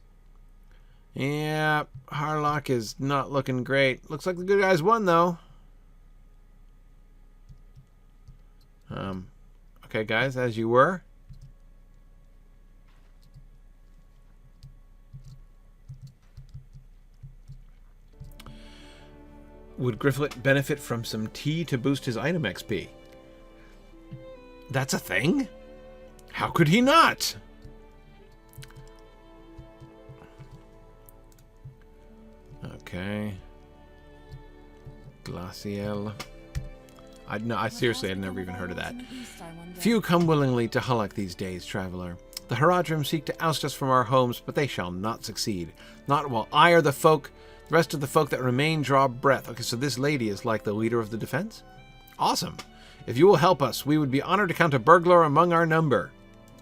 [SPEAKER 1] Yeah, Halach is not looking great. Looks like the good guys won, though. Okay, guys, as you were. Would Gryfflet benefit from some tea to boost his item XP? That's a thing? How could he not? Okay. Glassiel. I seriously had never even heard of that. Few come willingly to Halach these days, traveler. The Haradrim seek to oust us from our homes, but they shall not succeed. Not while I or the rest of the folk that remain draw breath. Okay, so this lady is like the leader of the defense? Awesome. If you will help us, we would be honored to count a burglar among our number.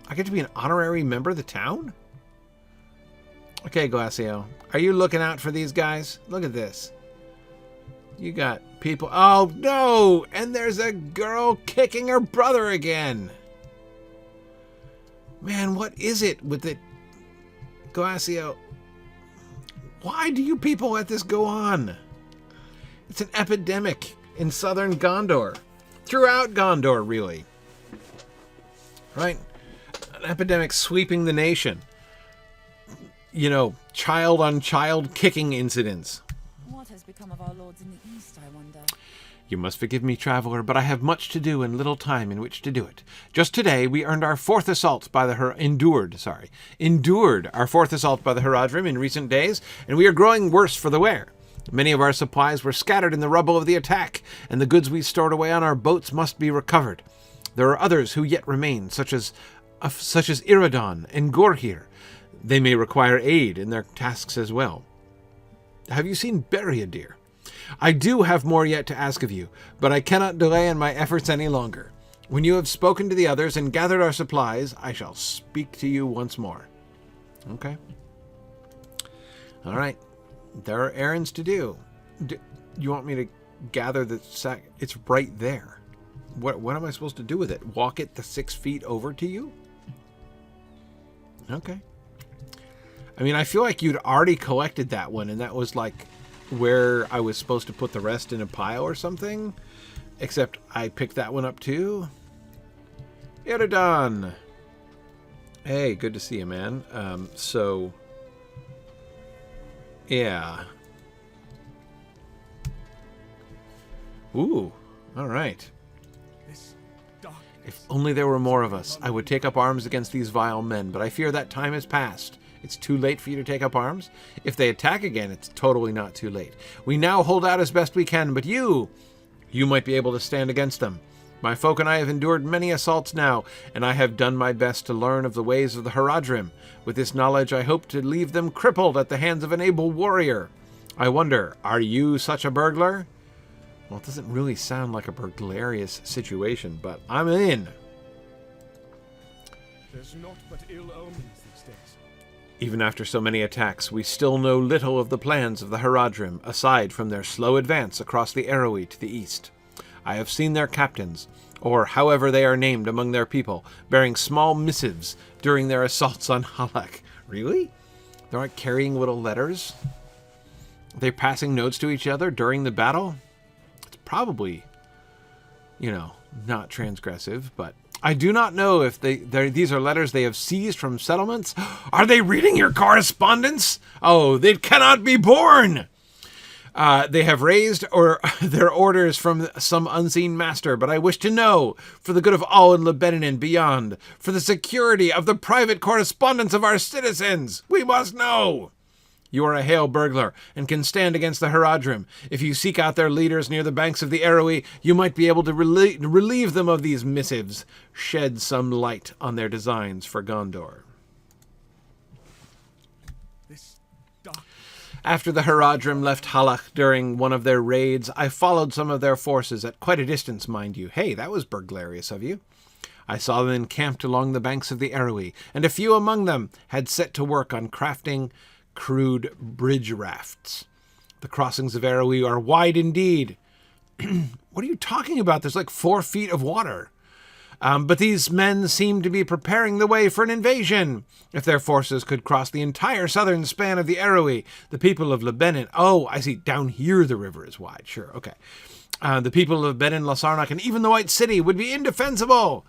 [SPEAKER 1] I get to be an honorary member of the town? Okay, Glassiel. Are you looking out for these guys? Look at this. You got people... Oh, no! And there's a girl kicking her brother again. Man, what is it with it? Glassiel, why do you people let this go on? It's an epidemic in southern Gondor. Throughout Gondor, really. Right? An epidemic sweeping the nation. You know, child-on-child kicking incidents.
[SPEAKER 4] What has become of our lords in the east, I wonder?
[SPEAKER 1] You must forgive me, traveler, but I have much to do and little time in which to do it. Just today, we earned our fourth assault by the endured our fourth assault by the Haradrim in recent days, and we are growing worse for the wear. Many of our supplies were scattered in the rubble of the attack, and the goods we stored away on our boats must be recovered. There are others who yet remain, such as Iradon and Gorhir. They may require aid in their tasks as well. Have you seen Bereadir? I do have more yet to ask of you, but I cannot delay in my efforts any longer. When you have spoken to the others and gathered our supplies, I shall speak to you once more. Okay. All right. There are errands to do. You want me to gather the sack? It's right there. What am I supposed to do with it? Walk it the 6 feet over to you? Okay. I mean, I feel like you'd already collected that one, and that was like where I was supposed to put the rest in a pile or something. Except I picked that one up too. Iradon. Hey, good to see you, man. Yeah. Ooh, all right. If only there were more of us, I would take up arms against these vile men, but I fear that time has passed. It's too late for you to take up arms? If they attack again, it's totally not too late. We now hold out as best we can, but you might be able to stand against them. My folk and I have endured many assaults now, and I have done my best to learn of the ways of the Haradrim. With this knowledge, I hope to leave them crippled at the hands of an able warrior. I wonder, are you such a burglar? Well, it doesn't really sound like a burglarious situation, but I'm in.
[SPEAKER 3] There's naught but ill omens these days.
[SPEAKER 1] Even after so many attacks, we still know little of the plans of the Haradrim, aside from their slow advance across the Erui to the east. I have seen their captains, or however they are named among their people, bearing small missives during their assaults on Halach. Really? They aren't carrying little letters? Are they passing notes to each other during the battle? It's probably, not transgressive, but I do not know if these are letters they have seized from settlements. Are they reading your correspondence? Oh, they cannot be born! They have raised their orders from some unseen master, but I wish to know, for the good of all in Lebanon and beyond, for the security of the private correspondence of our citizens. We must know. You are a hale burglar, and can stand against the Haradrim. If you seek out their leaders near the banks of the Erui, you might be able to relieve them of these missives, shed some light on their designs for Gondor. After the Haradrim left Halach during one of their raids, I followed some of their forces at quite a distance, mind you. Hey, that was burglarious of you. I saw them encamped along the banks of the Erui, and a few among them had set to work on crafting crude bridge rafts. The crossings of Erui are wide indeed. What are you talking about? There's like 4 feet of water. But these men seem to be preparing the way for an invasion. If their forces could cross the entire southern span of the Erui, the people of Lebanon... Oh, I see. Down here the river is wide. Sure, okay. The people of Lebanon, Lasarnak, and even the White City would be indefensible.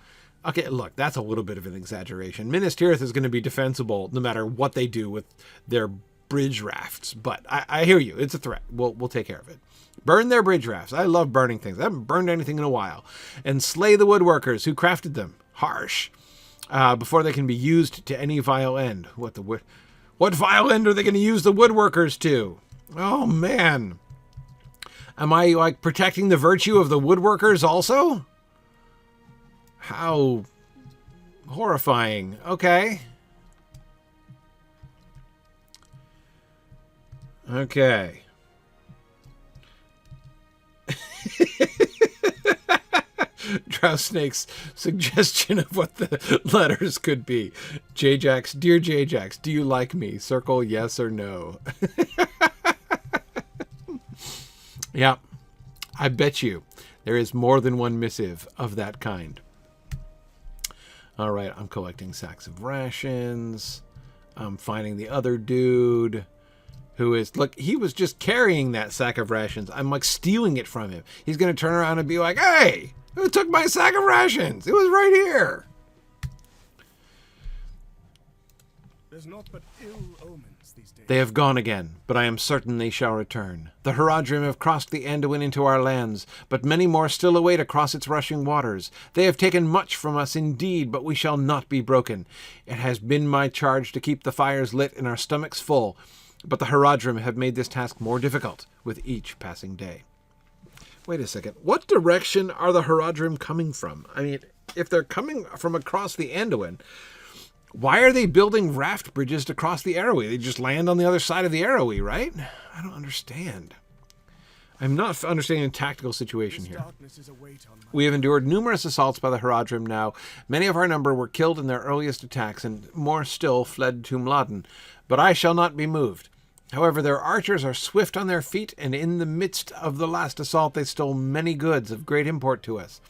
[SPEAKER 1] Okay, look, that's a little bit of an exaggeration. Minas Tirith is going to be defensible no matter what they do with their bridge rafts. But I hear you. It's a threat. We'll take care of it. Burn their bridge rafts. I love burning things. I haven't burned anything in a while. And slay the woodworkers who crafted them. Harsh. Before they can be used to any vile end. What vile end are they going to use the woodworkers to? Oh, man. Am I, protecting the virtue of the woodworkers also? How horrifying. Okay. Okay. Drow Snake's suggestion of what the letters could be. J-Jax, dear J-Jax, do you like me? Circle yes or no. Yeah, I bet you there is more than one missive of that kind. All right, I'm collecting sacks of rations. I'm finding the other dude who is, look, he was just carrying that sack of rations. I'm stealing it from him. He's going to turn around and be like, hey, who took my sack of rations? It was right here.
[SPEAKER 3] There's naught but ill omens these days.
[SPEAKER 1] They have gone again, but I am certain they shall return. The Haradrim have crossed the Anduin into our lands, but many more still await across its rushing waters. They have taken much from us indeed, but we shall not be broken. It has been my charge to keep the fires lit and our stomachs full, but the Haradrim have made this task more difficult with each passing day. Wait a second. What direction are the Haradrim coming from? I mean, if they're coming from across the Anduin, why are they building raft bridges to cross the Erui? They just land on the other side of the Erui, right? I don't understand. I'm not understanding the tactical situation here. We have endured numerous assaults by the Haradrim now. Many of our number were killed in their earliest attacks, and more still fled to Tumladen. But I shall not be moved. However, their archers are swift on their feet, and in the midst of the last assault they stole many goods of great import to us,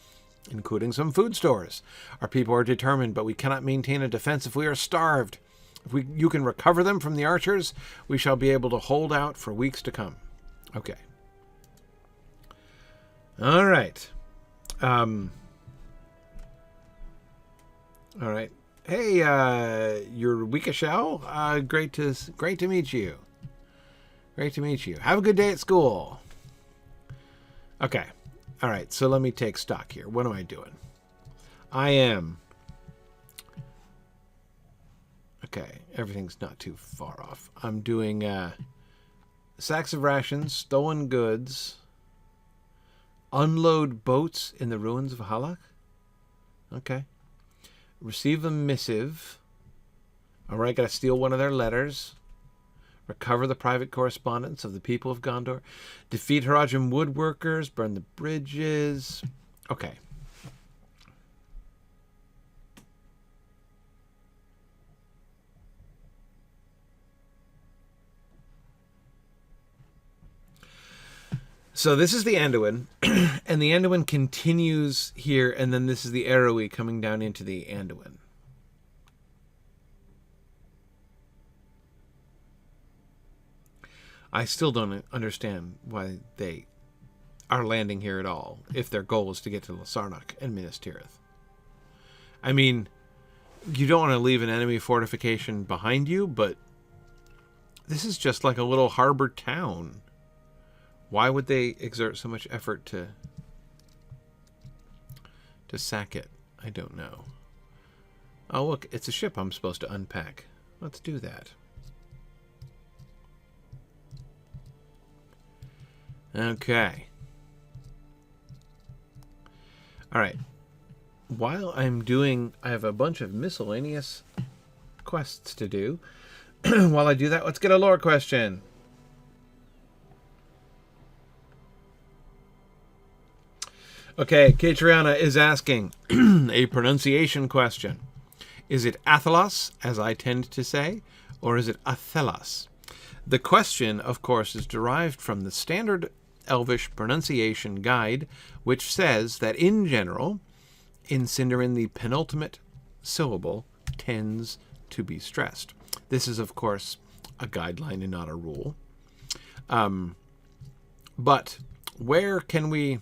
[SPEAKER 1] including some food stores. Our people are determined, but we cannot maintain a defense if we are starved. If you can recover them from the archers, we shall be able to hold out for weeks to come. Okay. All right. All right. Hey, you're Weekashell. Great to meet you. Great to meet you. Have a good day at school. Okay. All right. So let me take stock here. What am I doing? I am. Okay, everything's not too far off. I'm doing sacks of rations, stolen goods, unload boats in the ruins of Halach. Okay. Receive a missive. Alright, gotta steal one of their letters. Recover the private correspondence of the people of Gondor. Defeat Haradrim woodworkers. Burn the bridges. Okay. So this is the Anduin, and the Anduin continues here, and then this is the Erui coming down into the Anduin. I still don't understand why they are landing here at all, if their goal is to get to Lasarnach and Minas Tirith. I mean, you don't want to leave an enemy fortification behind you, but this is just like a little harbor town. Why would they exert so much effort to sack it? I don't know. Oh, look, it's a ship I'm supposed to unpack. Let's do that. Okay. All right. While I'm doing, I have a bunch of miscellaneous quests to do. While I do that, let's get a lore question. Okay, Katriana is asking a pronunciation question. Is it Athelos, as I tend to say, or is it Athelos? The question, of course, is derived from the standard Elvish pronunciation guide, which says that in general, in Sindarin, the penultimate syllable tends to be stressed. This is, of course, a guideline and not a rule. But where can we...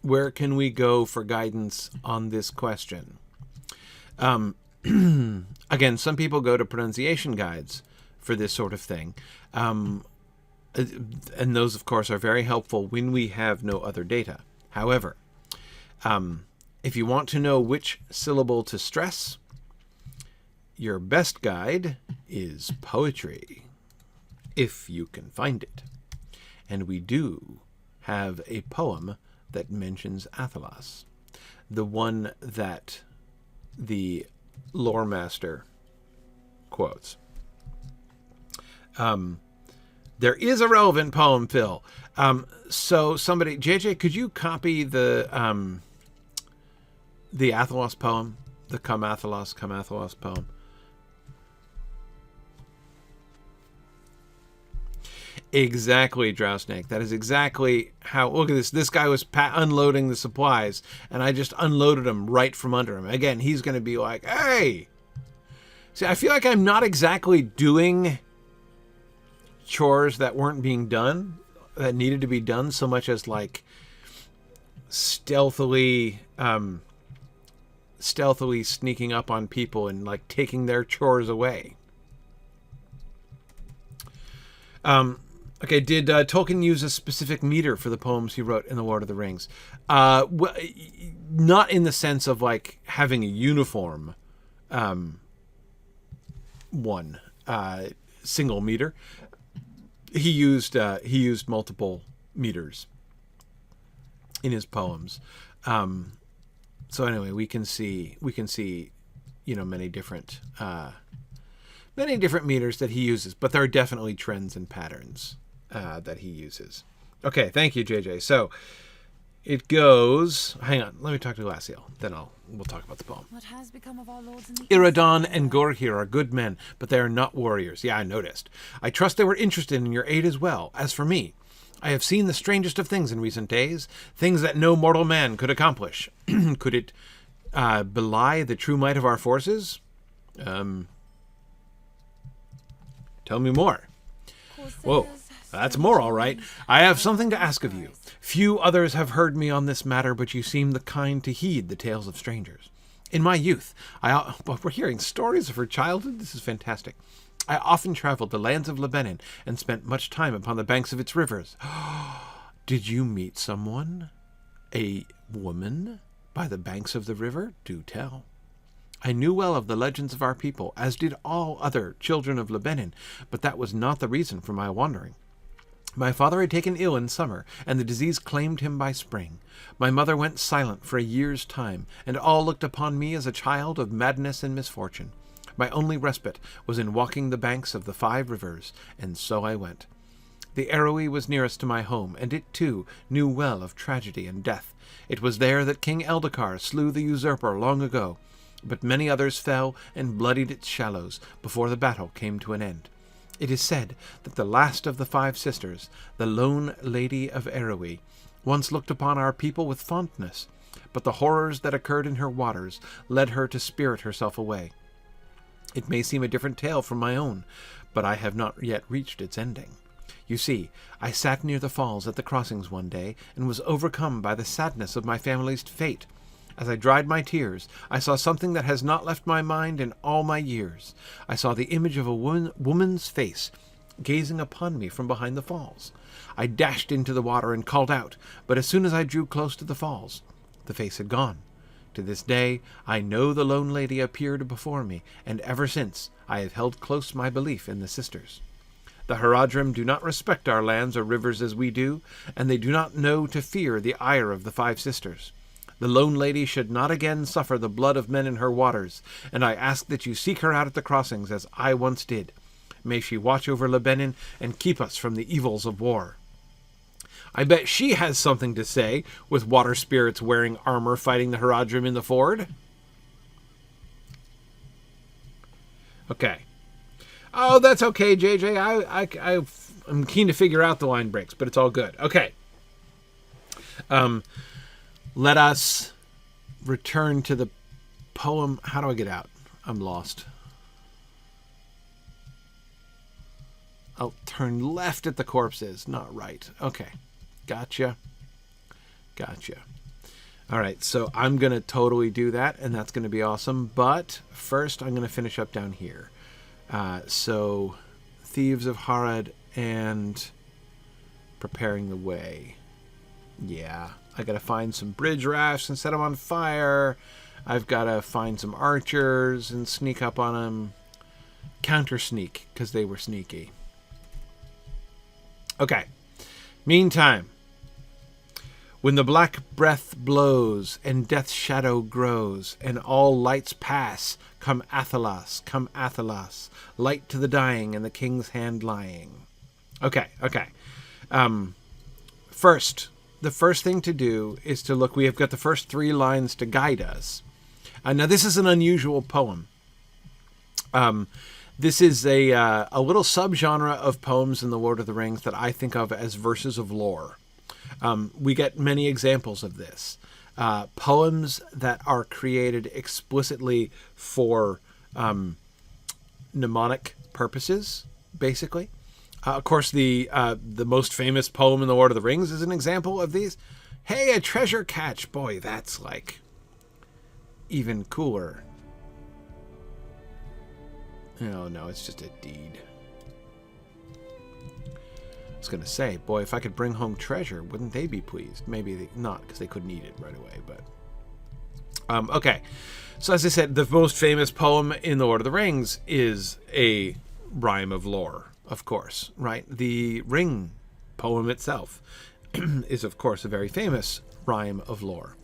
[SPEAKER 1] where can we go for guidance on this question? Again, some people go to pronunciation guides for this sort of thing. And those, of course, are very helpful when we have no other data. However, if you want to know which syllable to stress, your best guide is poetry, if you can find it. And we do have a poem that mentions Athelos, the one that the lore master quotes. There is a relevant poem, Phil. So somebody, JJ, could you copy the Athelos poem, the Come Athelos poem? Exactly, Drowsnake. That is exactly how... Look at this. This guy was unloading the supplies, and I just unloaded them right from under him. Again, he's going to be like, hey! See, I feel like I'm not exactly doing chores that weren't being done, that needed to be done, so much as, like, stealthily sneaking up on people and, like, taking their chores away. Okay, did Tolkien use a specific meter for the poems he wrote in The Lord of the Rings? Well, not in the sense of, like, having a uniform single meter. He used multiple meters in his poems. So anyway, we can see, you know, many different meters that he uses, but there are definitely trends and patterns that he uses. Okay, thank you, JJ. So it goes. Hang on, let me talk to Glassiel. Then we'll talk about the poem.
[SPEAKER 4] What has become of our lords in the
[SPEAKER 1] Iradan and Gorhir are good men, but they are not warriors. Yeah, I noticed. I trust they were interested in your aid as well. As for me, I have seen the strangest of things in recent days, things that no mortal man could accomplish. Could it belie the true might of our forces? Tell me more. Whoa, that's more, all right. I have something to ask of you. Few others have heard me on this matter, but you seem the kind to heed the tales of strangers. In my youth, we're hearing stories of her childhood. This is fantastic. I often traveled the lands of Lebanon and spent much time upon the banks of its rivers. Did you meet someone? A woman? By the banks of the river? Do tell. I knew well of the legends of our people, as did all other children of Lebanon, but that was not the reason for my wandering. My father had taken ill in summer, and the disease claimed him by spring. My mother went silent for a year's time, and all looked upon me as a child of madness and misfortune. My only respite was in walking the banks of the 5 rivers, and so I went. The Erui was nearest to my home, and it, too, knew well of tragedy and death. It was there that King Eldakar slew the usurper long ago, but many others fell and bloodied its shallows before the battle came to an end. It is said that the last of the 5 sisters, the lone lady of Erui, once looked upon our people with fondness, but the horrors that occurred in her waters led her to spirit herself away. It may seem a different tale from my own, but I have not yet reached its ending. You see, I sat near the falls at the crossings one day, and was overcome by the sadness of my family's fate. As I dried my tears, I saw something that has not left my mind in all my years. I saw the image of a woman's face gazing upon me from behind the falls. I dashed into the water and called out, but as soon as I drew close to the falls, the face had gone. To this day, I know the lone lady appeared before me, and ever since I have held close my belief in the sisters. The Haradrim do not respect our lands or rivers as we do, and they do not know to fear the ire of the 5 sisters. The lone lady should not again suffer the blood of men in her waters, and I ask that you seek her out at the crossings as I once did. May she watch over Lebanon and keep us from the evils of war. I bet she has something to say, with water spirits wearing armor fighting the Haradrim in the ford. Okay. Oh, that's okay, JJ. I'm keen to figure out the line breaks, but it's all good. Okay. Let us return to the poem. How do I get out? I'm lost. I'll turn left at the corpses, not right. Okay. Gotcha. All right, so I'm going to totally do that, and that's going to be awesome. But first, I'm going to finish up down here. So, Thieves of Harad and Preparing the Way. Yeah, I got to find some bridge rafts and set them on fire. I've got to find some archers and sneak up on them. Counter sneak, because they were sneaky. Okay. Meantime, when the black breath blows and death's shadow grows and all lights pass, come Athelas, light to the dying and the king's hand lying. Okay. The first thing to do is to look. We have got the first 3 lines to guide us. Now, this is an unusual poem. This is a little subgenre of poems in the Lord of the Rings that I think of as verses of lore. We get many examples of this. Poems that are created explicitly for mnemonic purposes, basically. Of course, the most famous poem in the Lord of the Rings is an example of these. Hey, a treasure catch! Boy, that's like even cooler. Oh, no, it's just a deed. I was going to say, boy, if I could bring home treasure, wouldn't they be pleased? Maybe not, because they couldn't eat it right away, but... okay, so as I said, the most famous poem in The Lord of the Rings is a rhyme of lore, of course, right? The Ring poem itself is, of course, a very famous rhyme of lore.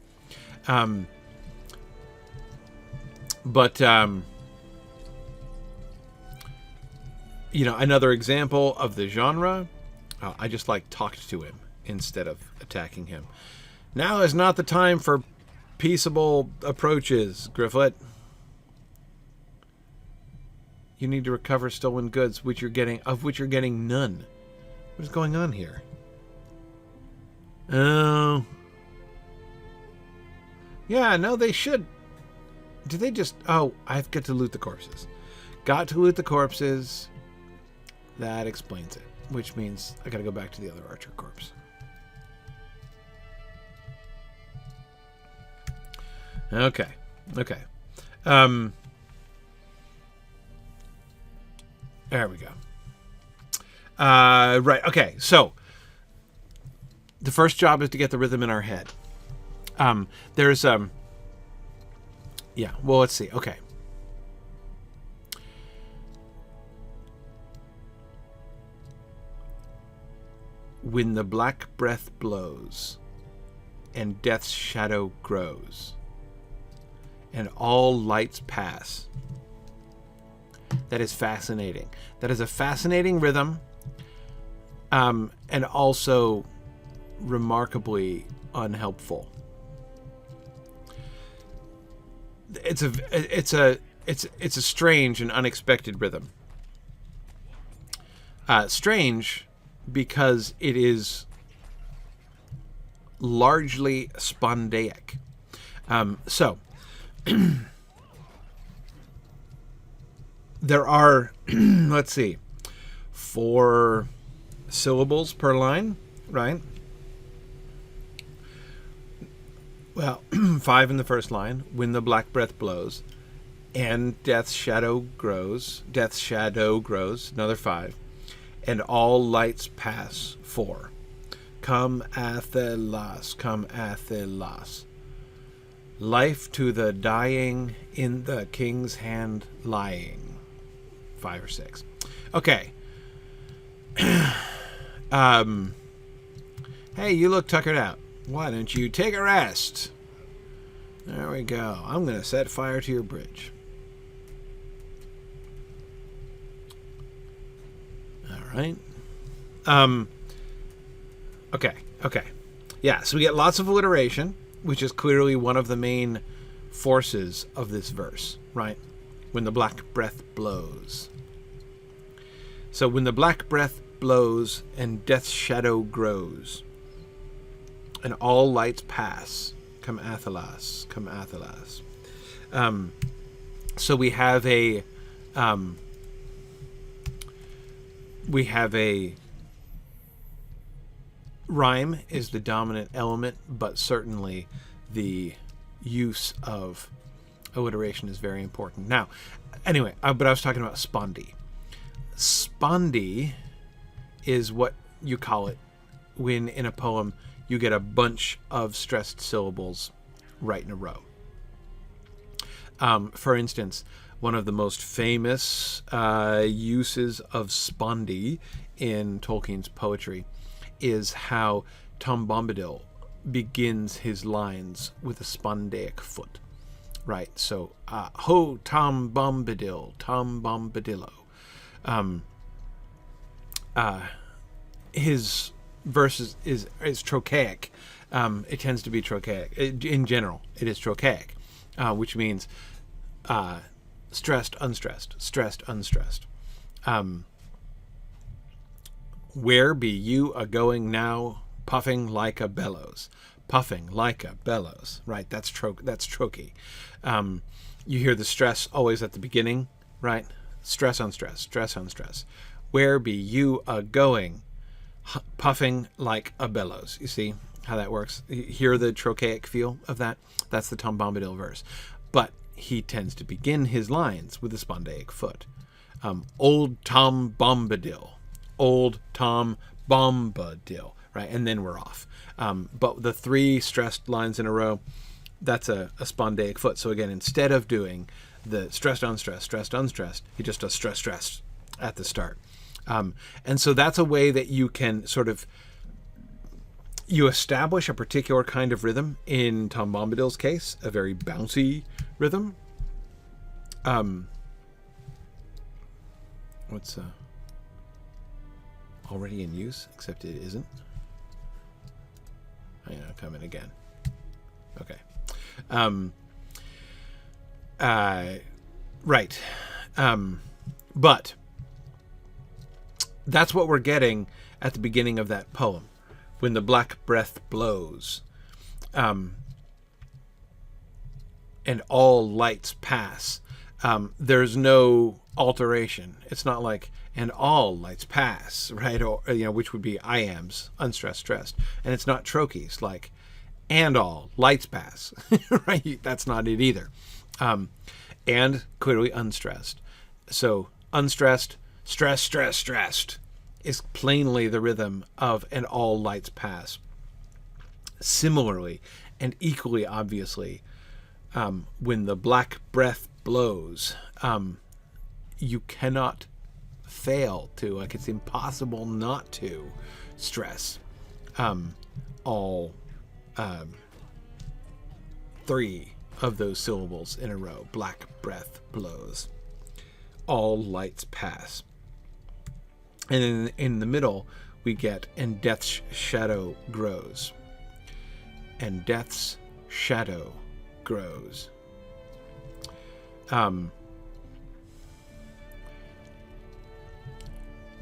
[SPEAKER 1] Another example of the genre, I just talked to him instead of attacking him. Now is not the time for peaceable approaches, Gryfflet. You need to recover stolen goods, of which you're getting none. What is going on here? Oh. Yeah, no, they should. Did they just... Oh, I've got to loot the corpses. Got to loot the corpses. That explains it. Which means I gotta go back to the other archer corpse. Okay. There we go. Right. Okay. So the first job is to get the rhythm in our head. There's yeah. Well, let's see. Okay. When the black breath blows, and death's shadow grows, and all lights pass. That is fascinating. That is a fascinating rhythm, and also remarkably unhelpful. It's a strange and unexpected rhythm. Strange because it is largely spondaic. So there are, let's see, 4 syllables per line, right? Well, 5 in the first line, when the black breath blows, and death's shadow grows, another 5, and all lights pass, 4. Come athelas, life to the dying in the king's hand lying, 5 or 6. Okay. Hey, you look tuckered out. Why don't you take a rest? There we go. I'm going to set fire to your bridge. All right. Okay. Yeah, so we get lots of alliteration, which is clearly one of the main forces of this verse, right? When the black breath blows. So when the black breath blows and death's shadow grows, and all lights pass, come athelas. So we have a rhyme is the dominant element, but certainly the use of alliteration is very important. Now, anyway, but I was talking about spondy. Spondy is what you call it when in a poem you get a bunch of stressed syllables right in a row. For instance, one of the most famous uses of spondy in Tolkien's poetry is how Tom Bombadil begins his lines with a spondaic foot. Right, so, ho, Tom Bombadil, Tom Bombadillo. His verse is trochaic. It tends to be trochaic. In general, it is trochaic, which means stressed, unstressed, stressed, unstressed. Where be you a-going now, puffing like a bellows? Puffing like a bellows, right? That's trochee. You hear the stress always at the beginning, right? Stress, unstress, stress, unstress. Where be you a-going, puffing like a bellows? You see how that works? You hear the trochaic feel of that? That's the Tom Bombadil verse. But he tends to begin his lines with a spondaic foot. Old Tom Bombadil. Old Tom Bombadil, right? And then we're off. But the 3 stressed lines in a row, that's a spondaic foot. So again, instead of doing the stressed, unstressed, he just does stressed at the start. And so that's a way that you can sort of, you establish a particular kind of rhythm. In Tom Bombadil's case, a very bouncy rhythm. What's already in use, except it isn't. I know, come in again. Okay. Right. But that's what we're getting at the beginning of that poem. When the black breath blows, and all lights pass. There's no alteration. It's not like, and all lights pass, right? Or, which would be iams, unstressed, stressed. And it's not trochees, like, and all lights pass, right? That's not it either. And clearly unstressed. So unstressed, stress, stress, stressed, is plainly the rhythm of "and all lights pass." Similarly, and equally obviously, when the black breath blows, you cannot fail to, like, it's impossible not to stress all three of those syllables in a row. Black breath blows. All lights pass. And in the middle, we get, and death's shadow grows. And death's shadow grows.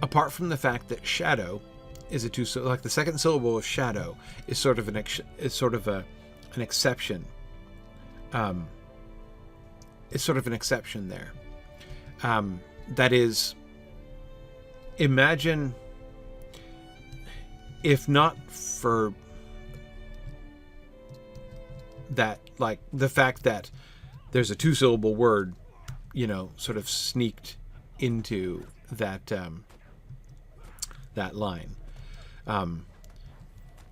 [SPEAKER 1] Apart from the fact that shadow is a two, so like the second syllable of shadow is sort of an exception. It's sort of an exception there. That is, imagine if not for that, like the fact that there's a two-syllable word, sort of sneaked into that that line.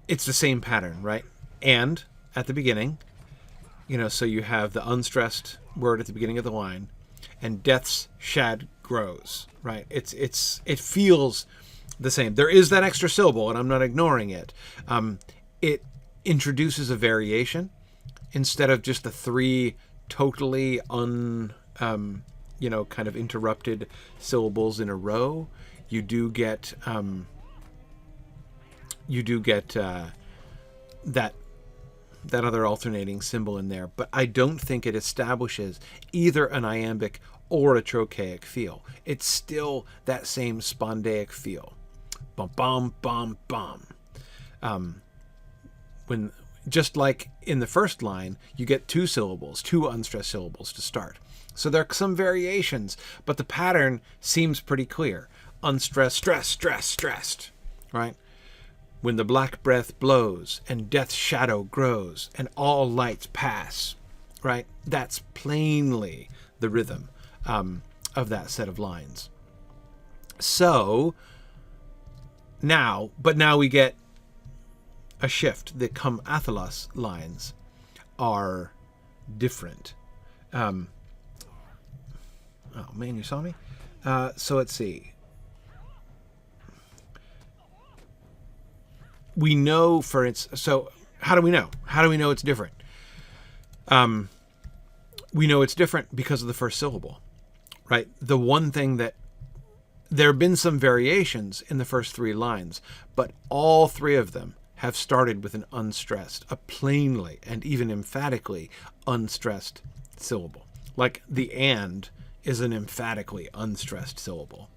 [SPEAKER 1] It's the same pattern, right? And at the beginning, so you have the unstressed word at the beginning of the line, and death's shad grows, right? It feels the same. There is that extra syllable, and I'm not ignoring it. It introduces a variation. Instead of just the three totally kind of interrupted syllables in a row, you do get that other alternating symbol in there. But I don't think it establishes either an iambic or a trochaic feel. It's still that same spondaic feel. Bum bum bum bum. When just like in the first line, you get two unstressed syllables to start. So there are some variations, but the pattern seems pretty clear. Unstressed, stressed, stressed, stressed, right? When the black breath blows and death's shadow grows and all lights pass, right? That's plainly the rhythm of that set of lines. So now we get a shift. The Come Athalas lines are different. Oh man, you saw me? So let's see. We know, for instance, so how do we know? How do we know it's different? We know it's different because of the first syllable, right? The one thing that there have been some variations in the first three lines, but all three of them have started with an unstressed, a plainly and even emphatically unstressed syllable. Like the "and" is an emphatically unstressed syllable.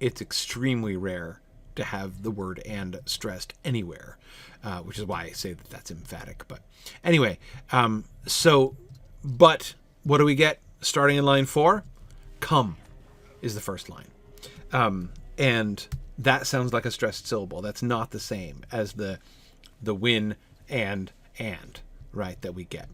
[SPEAKER 1] It's extremely rare to have the word "and" stressed anywhere, which is why I say that that's emphatic. But anyway, but what do we get starting in line 4? Come is the first line. And that sounds like a stressed syllable. That's not the same as the "win" and right, that we get.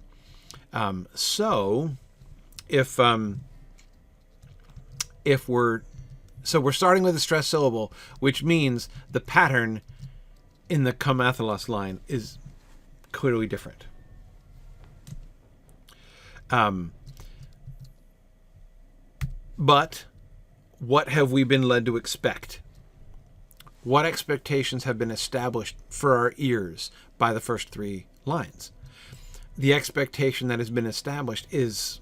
[SPEAKER 1] So we're starting with a stressed syllable, which means the pattern in the Come Athalas line is clearly different. But what have we been led to expect? What expectations have been established for our ears by the first three lines? The expectation that has been established is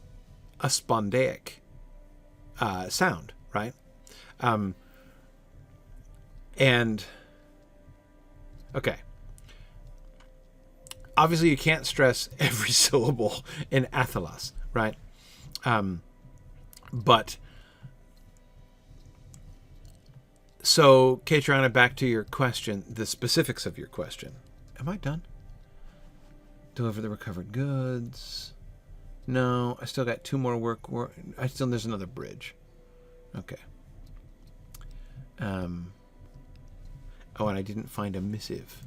[SPEAKER 1] a spondaic sound, right? And okay, obviously you can't stress every syllable in Athalas, right? But so, Katrina, back to your question, the specifics of your question. Am I done? Deliver the recovered goods. No, I still got two more work. There's another bridge. Okay. Oh, and I didn't find a missive.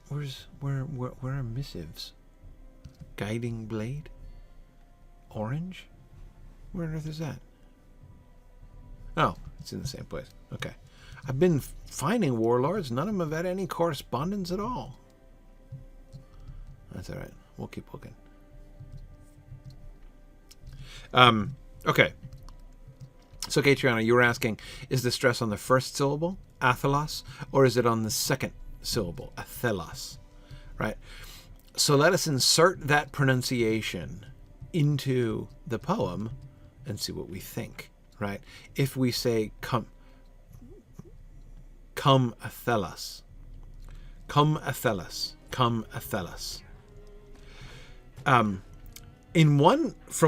[SPEAKER 1] where are missives? Guiding blade? Orange? Where on earth is that? Oh, it's in the same place. Okay. I've been finding warlords. None of them have had any correspondence at all. That's all right. We'll keep looking. Okay. So, Catriona, you were asking, is the stress on the first syllable, athelos, or is it on the second syllable, athelos? Right? So let us insert that pronunciation into the poem and see what we think, right? If we say, come athelos, come athelos, come athelos. From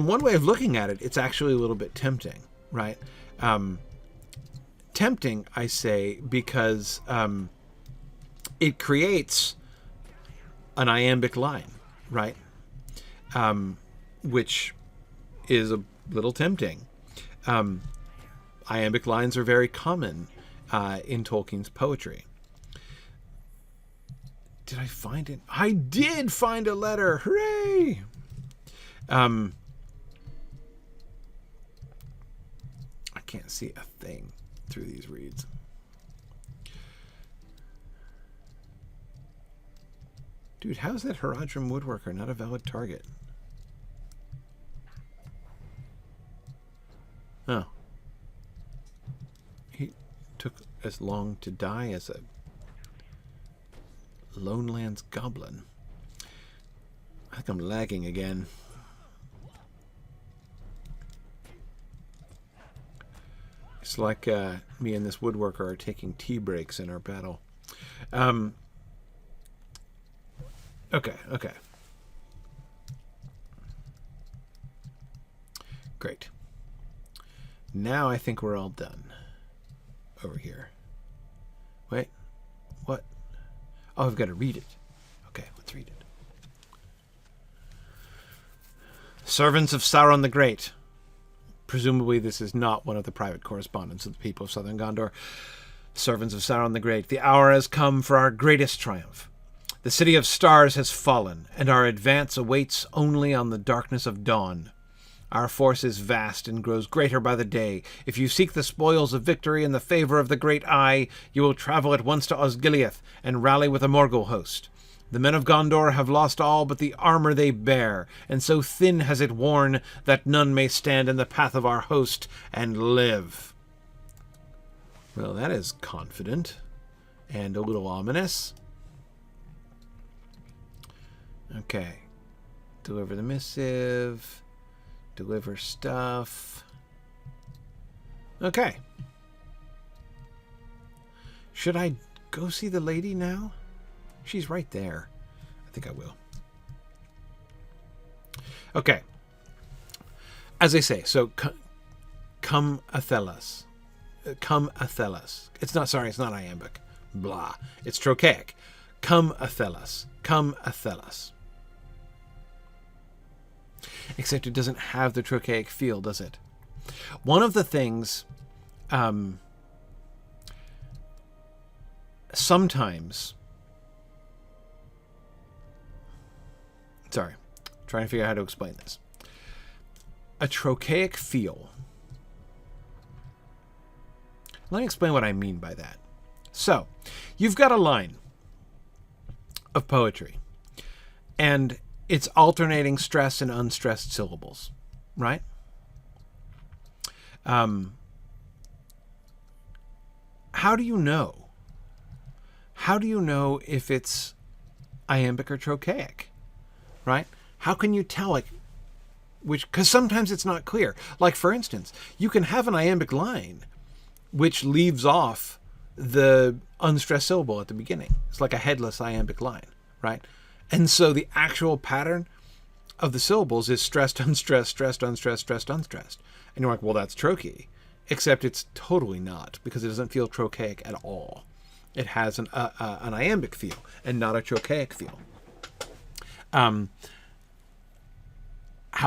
[SPEAKER 1] one way of looking at it, it's actually a little bit tempting, right? Tempting, I say, because it creates an iambic line, right? Which is a little tempting. Iambic lines are very common in Tolkien's poetry. Did I find it? I did find a letter! Hooray! I can't see a thing through these reeds. Dude, how's that Haradrim woodworker not a valid target? Oh. He took as long to die as a Lone Lands goblin. I think I'm lagging again. It's like me and this woodworker are taking tea breaks in our battle. Okay. Great. Now I think we're all done. Over here. Wait. What? Oh, I've got to read it. Okay, let's read it. Servants of Sauron the Great. Presumably this is not one of the private correspondence of the people of southern Gondor. Servants of Sauron the Great, the hour has come for our greatest triumph. The city of stars has fallen, and our advance awaits only on the darkness of dawn. Our force is vast and grows greater by the day. If you seek the spoils of victory and the favor of the great eye, you will travel at once to Osgiliath and rally with a Morgul host. The men of Gondor have lost all but the armor they bear, and so thin has it worn that none may stand in the path of our host and live. Well, that is confident and a little ominous. Okay. Deliver the missive. Deliver stuff. Okay. Should I go see the lady now? She's right there. I think I will. Okay. As I say, so come athelos. Come athelos. It's not iambic. Blah. It's trochaic. Come athelos. Come athelos. Except it doesn't have the trochaic feel, does it? One of the things sometimes... Sorry. Trying to figure out how to explain this. A trochaic feel. Let me explain what I mean by that. So, you've got a line of poetry, and it's alternating stress and unstressed syllables, right? How do you know? How do you know if it's iambic or trochaic, right? How can you tell, like, which? Because sometimes it's not clear. Like, for instance, you can have an iambic line which leaves off the unstressed syllable at the beginning. It's like a headless iambic line, right? And so the actual pattern of the syllables is stressed, unstressed, stressed, unstressed, stressed, unstressed. And you're like, well, that's trochee. Except it's totally not, because it doesn't feel trochaic at all. It has an iambic feel and not a trochaic feel. How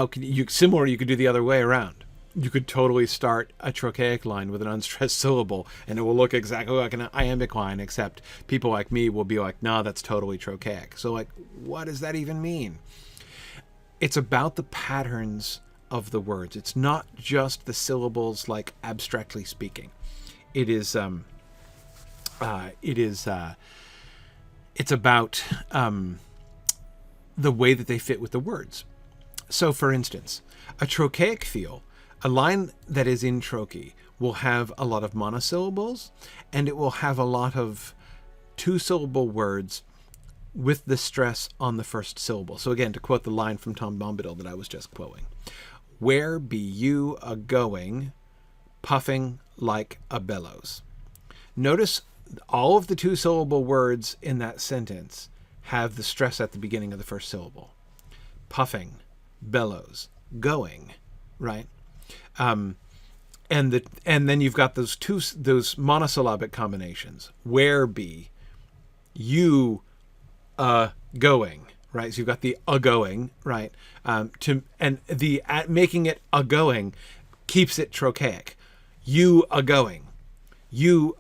[SPEAKER 1] can you, similar, you could do the other way around, you could totally start a trochaic line with an unstressed syllable, and it will look exactly like an iambic line, except people like me will be like, nah, that's totally trochaic. So, like, what does that even mean? It's about the patterns of the words. It's not just the syllables, like, abstractly speaking. It's about the way that they fit with the words. So, for instance, a trochaic feel, a line that is in trochee, will have a lot of monosyllables, and it will have a lot of two-syllable words with the stress on the first syllable. So again, to quote the line from Tom Bombadil that I was just quoting, "Where be you a-going, puffing like a bellows?" Notice all of the two-syllable words in that sentence have the stress at the beginning of the first syllable. Puffing, bellows, going, right? And then you've got those monosyllabic combinations. Where be you going, right? So you've got the going, right? Making it going keeps it trochaic. You going, you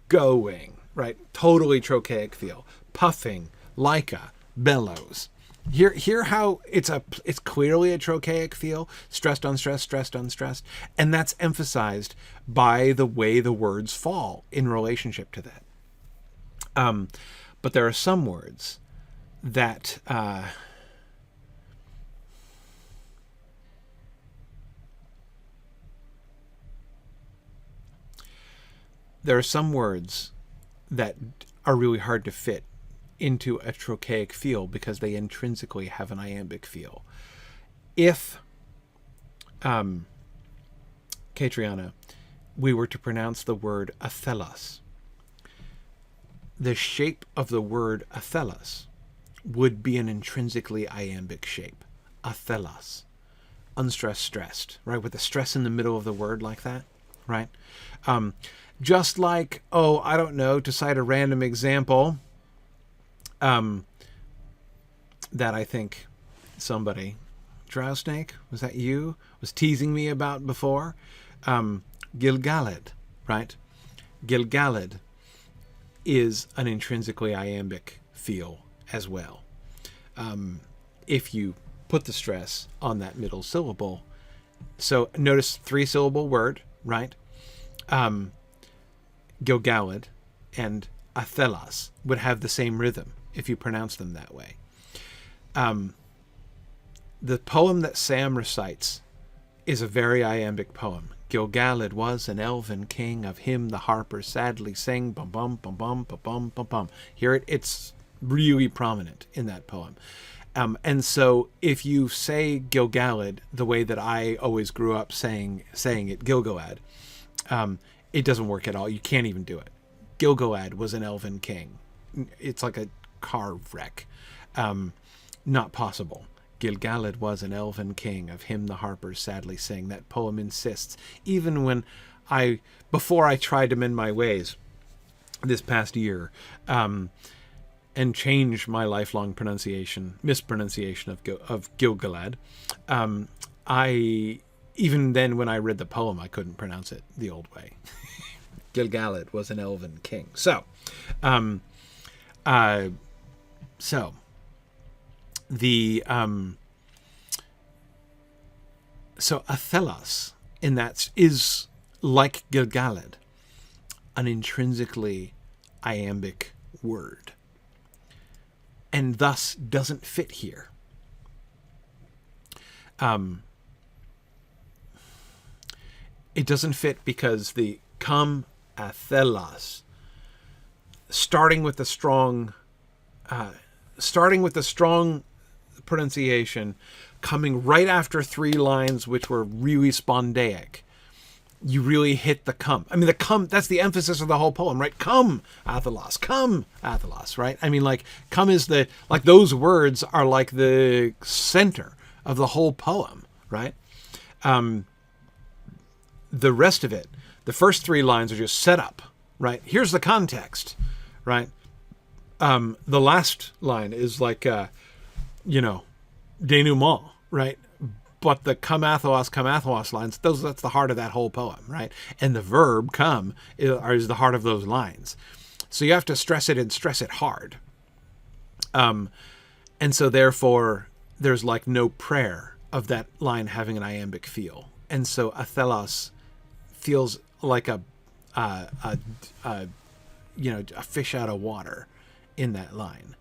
[SPEAKER 1] going, right? Totally trochaic feel. Puffing like a bellows. Hear how it's clearly a trochaic feel, stressed on stress, stressed on stress, and that's emphasized by the way the words fall in relationship to that. But there are some words that are really hard to fit into a trochaic feel because they intrinsically have an iambic feel. If, Catriona, we were to pronounce the word athelos, the shape of the word athelos would be an intrinsically iambic shape. Athelos. Unstressed, stressed, right? With the stress in the middle of the word like that, right? Just like, I don't know, to cite a random example, that I think somebody, Drow Snake, was that you, was teasing me about before? Gilgalad, right? Gilgalad is an intrinsically iambic feel as well. If you put the stress on that middle syllable. So notice 3-syllable word, right? Gilgalad and athelos would have the same rhythm if you pronounce them that way. The poem that Sam recites is a very iambic poem. Gilgalad was an elven king, of him the harper sadly sang, bum bum bum bum bum bum bum bum. Here it's really prominent in that poem. And so if you say Gilgalad the way that I always grew up saying it, Gilgalad, it doesn't work at all. You can't even do it. Gilgalad was an elven king. It's like a car wreck. Not possible. Gilgalad was an elven king, of him the harpers sadly sing. That poem insists. Even when before I tried to mend my ways this past year, and change my lifelong mispronunciation of Gilgalad, even then when I read the poem, I couldn't pronounce it the old way. Gilgalad was an elven king. So athelos in that is like Gilgalad, an intrinsically iambic word, and thus doesn't fit here. It doesn't fit because the come athelos, starting with the strong pronunciation, coming right after 3 lines which were really spondaic, you really hit the come. I mean, the come, that's the emphasis of the whole poem, right? Come, Athelos, right? I mean, like, come is those words are like the center of the whole poem, right? The rest of it, the first 3 lines are just set up, right? Here's the context, right? The last line is like, denouement, right? But the come Athelas lines, that's the heart of that whole poem, right? And the verb come is the heart of those lines. So you have to stress it and stress it hard. And so therefore, there's like no prayer of that line having an iambic feel. And so Athelas feels like a fish out of water in that line.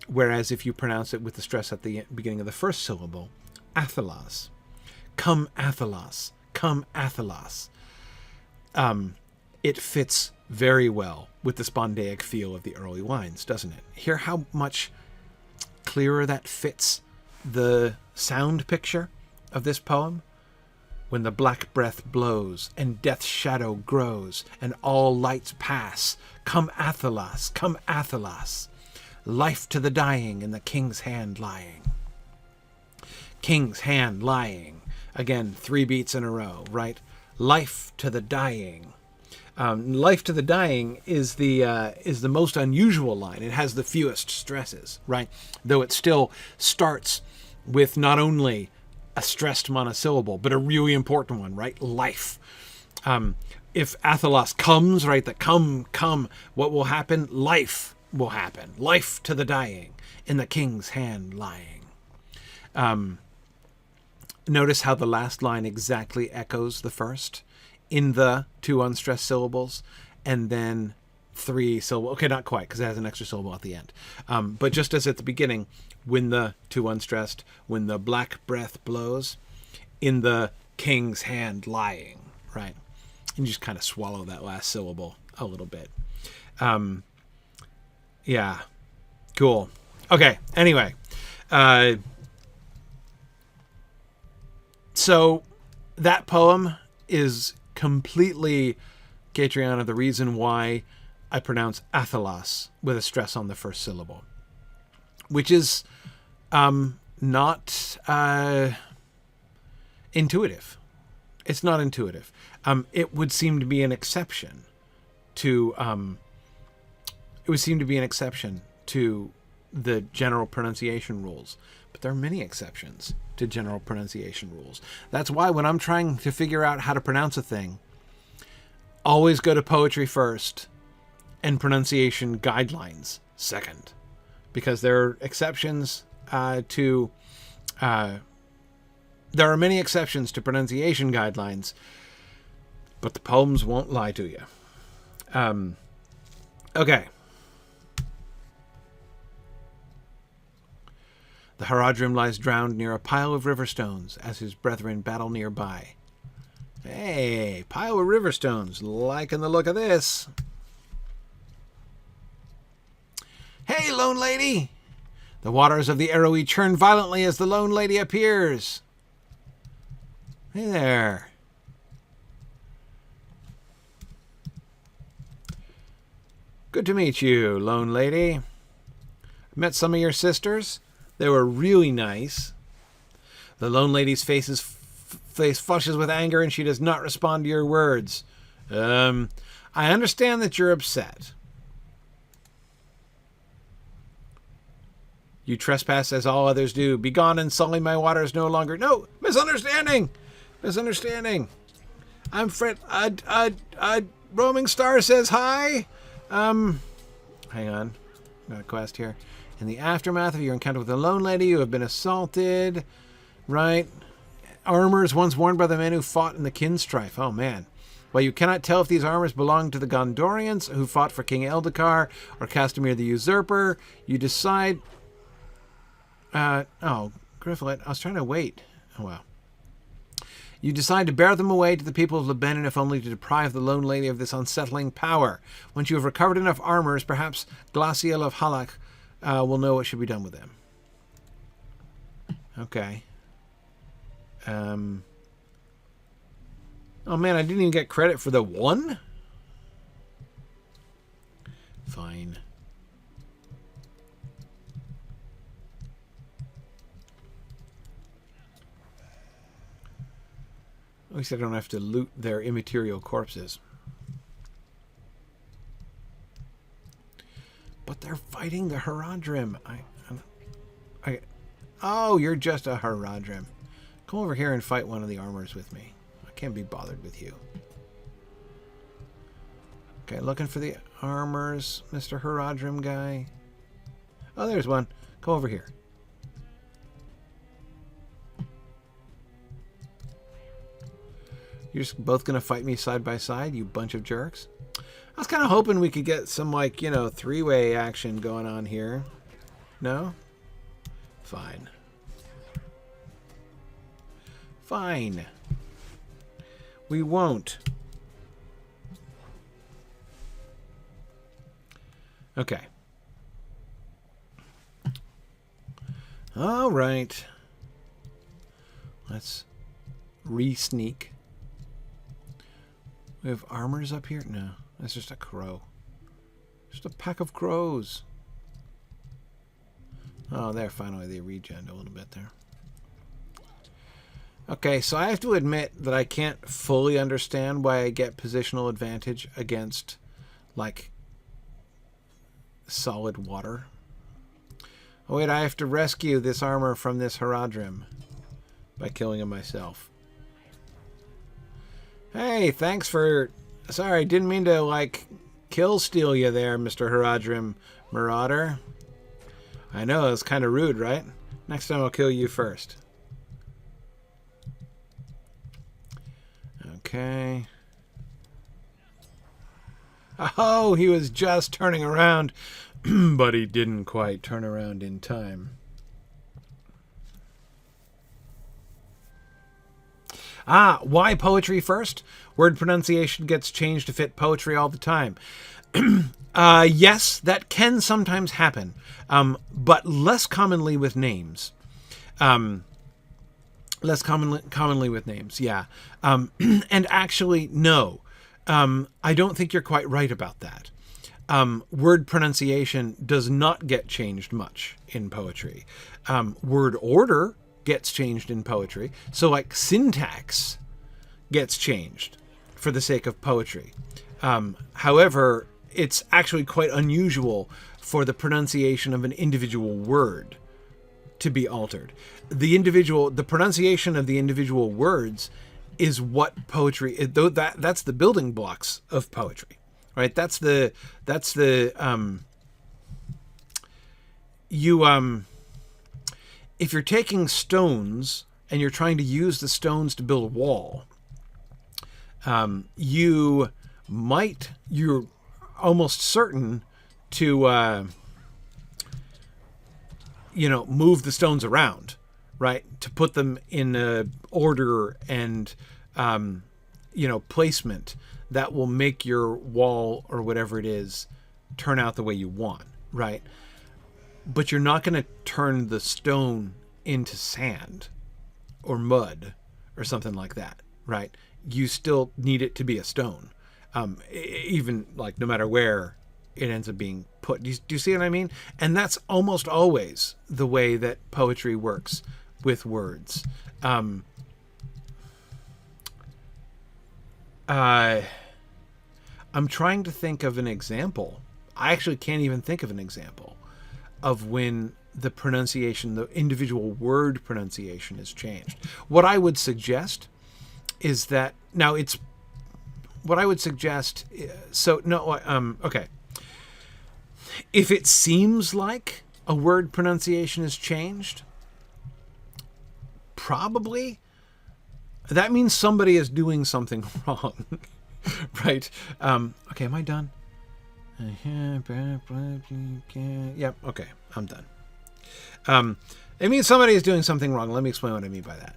[SPEAKER 1] Whereas if you pronounce it with the stress at the beginning of the first syllable, Athelas, come Athelas, come Athelas. It fits very well with the spondaic feel of the early wines, doesn't it? Hear how much clearer that fits the sound picture of this poem? When the black breath blows and death's shadow grows and all lights pass, come Athelas, come Athelas. Life to the dying in the king's hand lying. King's hand lying. Again, 3 beats in a row, right? Life to the dying. Life to the dying is the most unusual line. It has the fewest stresses, right? Though it still starts with not only a stressed monosyllable, but a really important one, right? Life. If Athelas comes, right, the come, what will happen? Life will happen. Life to the dying, in the king's hand lying. Notice how the last line exactly echoes the first in the 2 unstressed syllables, and then 3 syllables. Okay, not quite, because it has an extra syllable at the end. But just as at the beginning, when the 2 unstressed, when the black breath blows, in the king's hand lying, right? And you just kind of swallow that last syllable a little bit. Yeah, cool. Okay, anyway. So that poem is completely, Catriona, the reason why I pronounce Athelas with a stress on the first syllable, which is not intuitive. It's not intuitive. It would seem to be an exception to the general pronunciation rules, but there are many exceptions to general pronunciation rules. That's why when I'm trying to figure out how to pronounce a thing, always go to poetry first and pronunciation guidelines second, because there are exceptions there are many exceptions to pronunciation guidelines, but the poems won't lie to you. Okay. The Haradrim lies drowned near a pile of river stones as his brethren battle nearby. Hey, pile of river stones. Liking the look of this. Hey, lone lady! The waters of the Erui churn violently as the lone lady appears. Hey there. Good to meet you, lone lady. Met some of your sisters. They were really nice. The lone lady's face flushes with anger and she does not respond to your words. I understand that you're upset. You trespass as all others do. Begone and sully my waters no longer. No, misunderstanding. Misunderstanding. I'm Fred. Roaming Star says hi. Hang on. Got a quest here. In the aftermath of your encounter with the lone lady, you have been assaulted. Right. Armors once worn by the men who fought in the kin strife. Oh, man. While you cannot tell if these armors belong to the Gondorians who fought for King Eldakar or Castamir the Usurper, you decide... Gryfflet, I was trying to wait. Oh, well. You decide to bear them away to the people of Lebanon, if only to deprive the lone lady of this unsettling power. Once you have recovered enough armors, perhaps Glassiel of Halach will know what should be done with them. Okay. Oh man, I didn't even get credit for the one? Fine. At least I don't have to loot their immaterial corpses. But they're fighting the Haradrim. Oh, you're just a Haradrim. Come over here and fight one of the armors with me. I can't be bothered with you. Okay, looking for the armors, Mr. Haradrim guy. Oh, there's one. Come over here. You're just both going to fight me side by side, you bunch of jerks? I was kind of hoping we could get some, like, you know, three-way action going on here. No? Fine. Fine. We won't. Okay. All right. Let's re-sneak. We have armors up here? No, that's just a crow. Just a pack of crows. Oh, there, finally they regened a little bit there. Okay, so I have to admit that I can't fully understand why I get positional advantage against, like, solid water. Oh, wait, I have to rescue this armor from this Haradrim by killing him myself. Hey, thanks for... Sorry, didn't mean to, like, kill steal you there, Mr. Haradrim Marauder. I know, it was kind of rude, right? Next time I'll kill you first. Okay. Oh, he was just turning around, but he didn't quite turn around in time. Ah, why poetry first? Word pronunciation gets changed to fit poetry all the time. Yes, that can sometimes happen, but less commonly with names. Less commonly with names, yeah. And actually, no. I don't think you're quite right about that. Word pronunciation does not get changed much in poetry. Word order gets changed in poetry. So, like, syntax gets changed for the sake of poetry. However, it's actually quite unusual for the pronunciation of an individual word to be altered. The pronunciation of the individual words is what poetry, that's the building blocks of poetry, right? If you're taking stones and you're trying to use the stones to build a wall, you're almost certain to, move the stones around, right? To put them in order and, placement that will make your wall or whatever it is turn out the way you want, right? But you're not going to turn the stone into sand or mud or something like that, right? You still need it to be a stone, even like no matter where it ends up being put. Do you see what I mean? And that's almost always the way that poetry works with words. I'm trying to think of an example. I actually can't even think of an example of when the pronunciation, the individual word pronunciation is changed. What I would suggest is that, okay. If it seems like a word pronunciation is changed, probably that means somebody is doing something wrong, right? Okay, am I done? Yep, okay, I'm done. It means somebody is doing something wrong. Let me explain what I mean by that.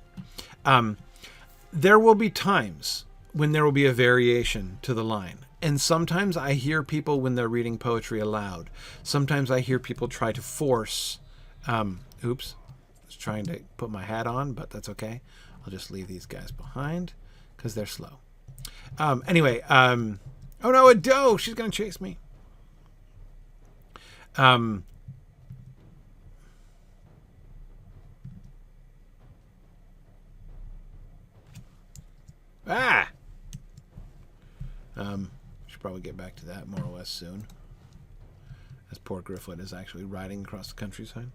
[SPEAKER 1] There will be times when there will be a variation to the line. And sometimes I hear people when they're reading poetry aloud. Sometimes I hear people try to force... oops. I was trying to put my hat on, but that's okay. I'll just leave these guys behind because they're slow. Anyway, oh no, a doe! She's going to chase me. Should probably get back to that more or less soon. As poor Gryfflet is actually riding across the countryside.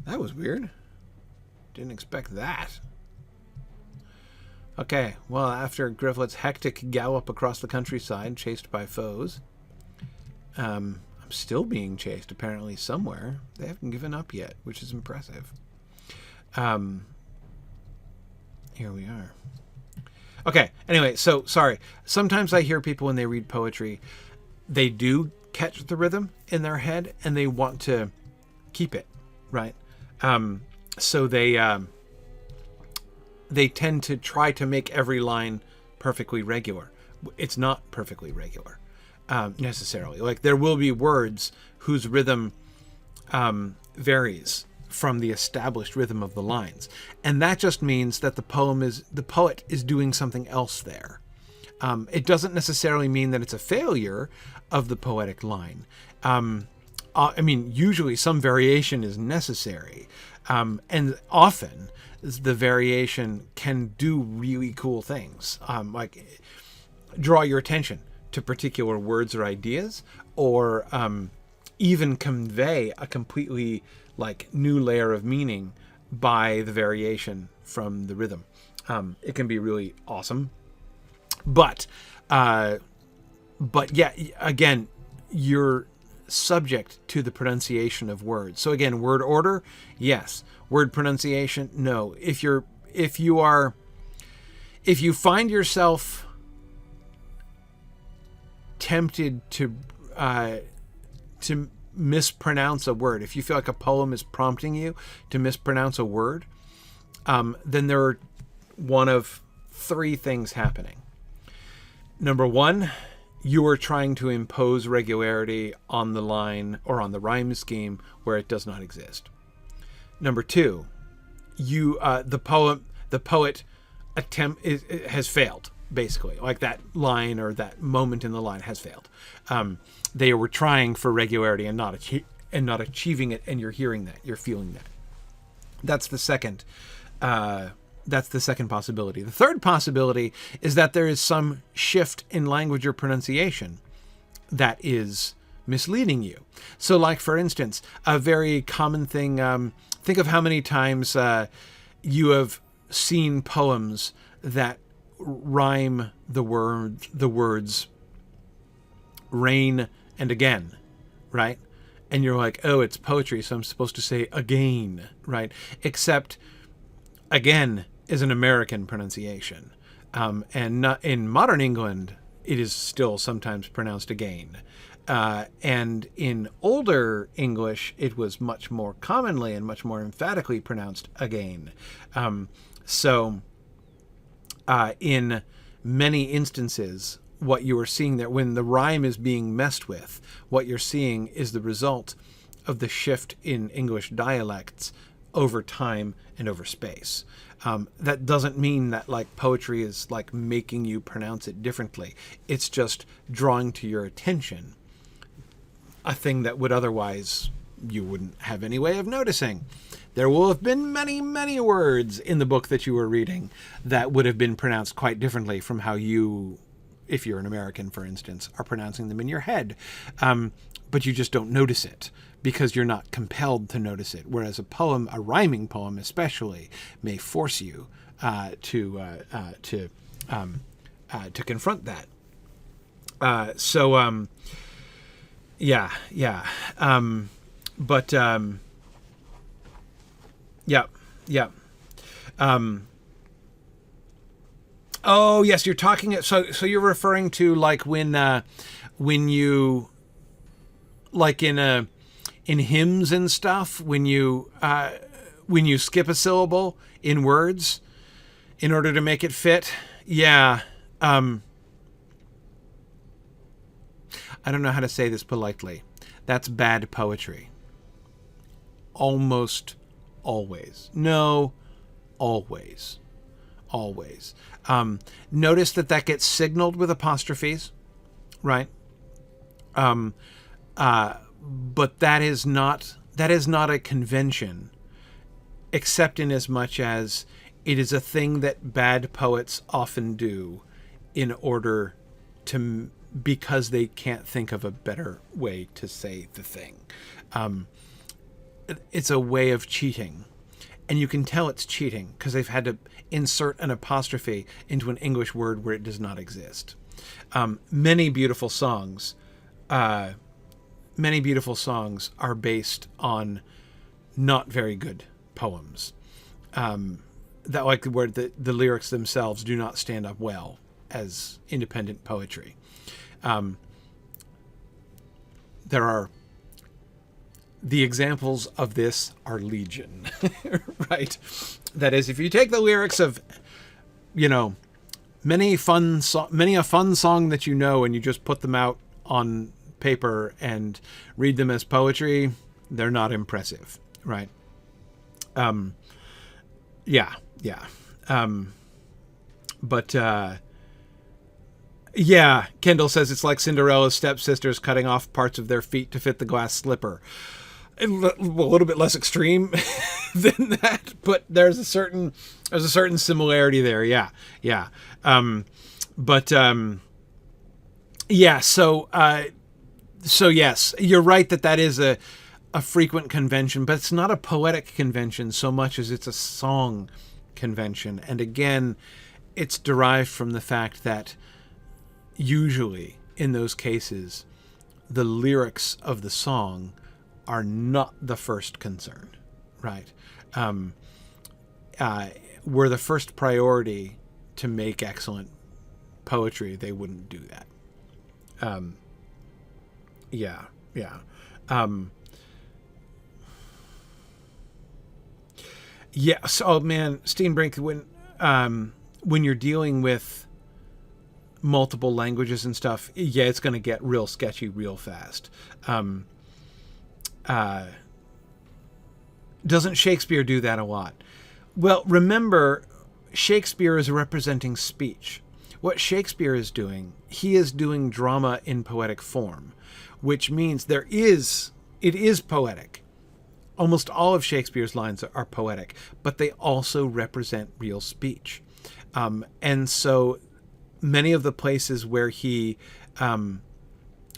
[SPEAKER 1] That was weird. Didn't expect that. Okay, well, after Gryfflet's hectic gallop across the countryside, chased by foes, I'm still being chased, apparently, somewhere. They haven't given up yet, which is impressive. Here we are. Okay, anyway, so, sorry. Sometimes I hear people when they read poetry, they do catch the rhythm in their head, and they want to keep it, right? So they tend to try to make every line perfectly regular. It's not perfectly regular, necessarily. Like, there will be words whose rhythm varies from the established rhythm of the lines. And that just means that the poet is doing something else there. It doesn't necessarily mean that it's a failure of the poetic line. I mean, usually some variation is necessary. And often the variation can do really cool things, like draw your attention to particular words or ideas, or even convey a completely new layer of meaning by the variation from the rhythm. It can be really awesome. But yeah, again, you're subject to the pronunciation of words. So again, word order, yes. Word pronunciation, no. If you find yourself tempted to mispronounce a word, if you feel like a poem is prompting you to mispronounce a word, then there are one of three things happening. Number one, you are trying to impose regularity on the line or on the rhyme scheme where it does not exist. Number two, the poet has failed, basically. Like, that line or that moment in the line has failed. They were trying for regularity and not achieving it, and you're hearing that, you're feeling that. That's the second. That's the second possibility. The third possibility is that there is some shift in language or pronunciation that is misleading you. So, like, for instance, a very common thing, think of how many times you have seen poems that rhyme the words rain and again, right? And you're like, oh, it's poetry, so I'm supposed to say again, right? Except again is an American pronunciation. And not in modern England, it is still sometimes pronounced again. And in older English, it was much more commonly and much more emphatically pronounced again. So in many instances, what you are seeing there, when the rhyme is being messed with, what you're seeing is the result of the shift in English dialects over time and over space. That doesn't mean that poetry is making you pronounce it differently. It's just drawing to your attention a thing that would otherwise you wouldn't have any way of noticing. There will have been many, many words in the book that you were reading that would have been pronounced quite differently from how you, if you're an American, for instance, are pronouncing them in your head. But you just don't notice it because you're not compelled to notice it. Whereas a poem, a rhyming poem especially, may force you to confront that. Yeah. Oh yes, you're talking. So you're referring to when you in hymns and stuff when you skip a syllable in words in order to make it fit. Yeah. I don't know how to say this politely. That's bad poetry. Almost always. No, always. Always. Notice that gets signaled with apostrophes, right? But that is not a convention, except in as much as it is a thing that bad poets often do in order to, because they can't think of a better way to say the thing. It's a way of cheating. and you can tell it's cheating because they've had to insert an apostrophe into an English word where it does not exist. Many beautiful songs are based on not very good poems. That like where the lyrics themselves do not stand up well as independent poetry. There are the examples of this are legion, right? That is, if you take the lyrics of, many a fun song that you know, and you just put them out on paper and read them as poetry, they're not impressive, right? Yeah. Kendall says it's like Cinderella's stepsisters cutting off parts of their feet to fit the glass slipper. A little bit less extreme than that, but there's a certain similarity there. Yeah. So yes, you're right that is a frequent convention, but it's not a poetic convention so much as it's a song convention. And again, it's derived from the fact that usually in those cases, the lyrics of the song are not the first concern, right? Were the first priority to make excellent poetry, they wouldn't do that. So, man, Steenbrink, when you're dealing with multiple languages and stuff, it's going to get real sketchy real fast. Doesn't Shakespeare do that a lot? Well, remember, Shakespeare is representing speech. What Shakespeare is doing, he is doing drama in poetic form, which means it is poetic. Almost all of Shakespeare's lines are poetic, but they also represent real speech. And so many of the places where he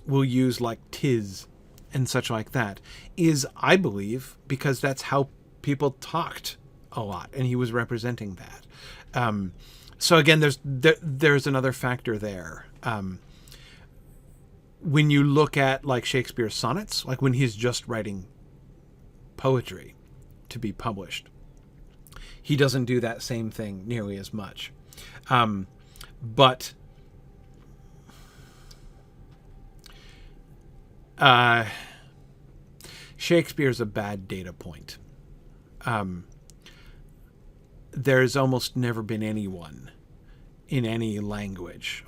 [SPEAKER 1] will use like tis and such like that is, I believe, because that's how people talked a lot, and he was representing that. So again, there's another factor there. When you look at like Shakespeare's sonnets, like when he's just writing poetry to be published, he doesn't do that same thing nearly as much. But Shakespeare's a bad data point. There's almost never been anyone in any language.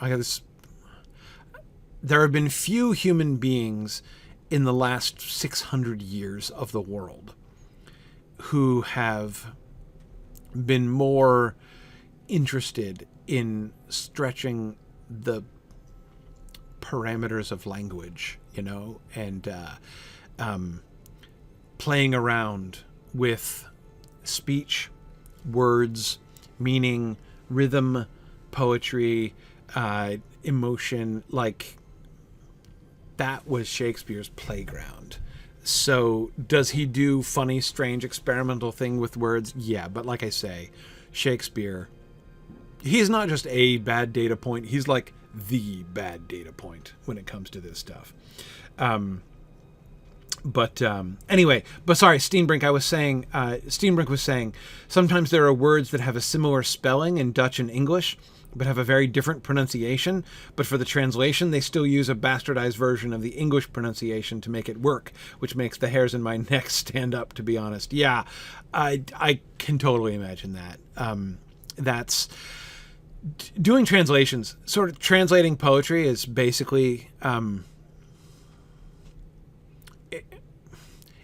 [SPEAKER 1] There have been few human beings in the last 600 years of the world who have been more interested in stretching the parameters of language, and playing around with speech, words, meaning, rhythm, poetry, emotion. Like, that was Shakespeare's playground. So does he do funny, strange, experimental thing with words? Yeah, but like I say, Shakespeare, he's not just a bad data point, he's like the bad data point when it comes to this stuff. Anyway, sorry, Steenbrink was saying sometimes there are words that have a similar spelling in Dutch and English, but have a very different pronunciation. But for the translation, they still use a bastardized version of the English pronunciation to make it work, which makes the hairs in my neck stand up, to be honest. Yeah, I can totally imagine that. That's doing translations. Sort of translating poetry is basically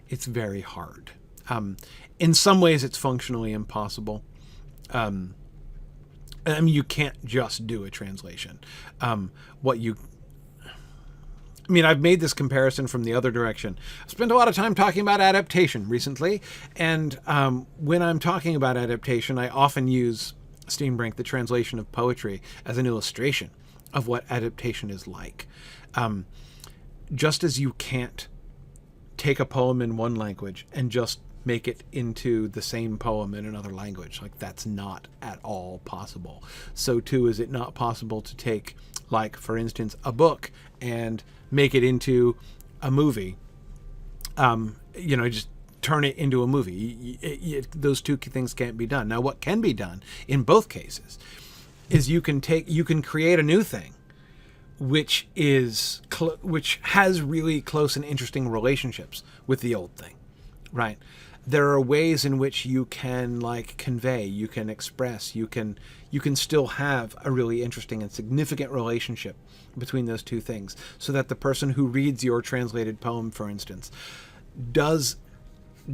[SPEAKER 1] it's very hard. In some ways, it's functionally impossible. I mean, you can't just do a translation. I've made this comparison from the other direction. I've spent a lot of time talking about adaptation recently, and when I'm talking about adaptation, I often use Steenbrink, the translation of poetry, as an illustration of what adaptation is like. Just as you can't take a poem in one language and just make it into the same poem in another language. Like, that's not at all possible. So too is it not possible to take, like, for instance, a book and make it into a movie. Just turn it into a movie. Those two things can't be done. Now, what can be done in both cases is you can create a new thing, which has really close and interesting relationships with the old thing, right? There are ways in which you can, like, convey, you can express, you can still have a really interesting and significant relationship between those two things, so that the person who reads your translated poem, for instance, does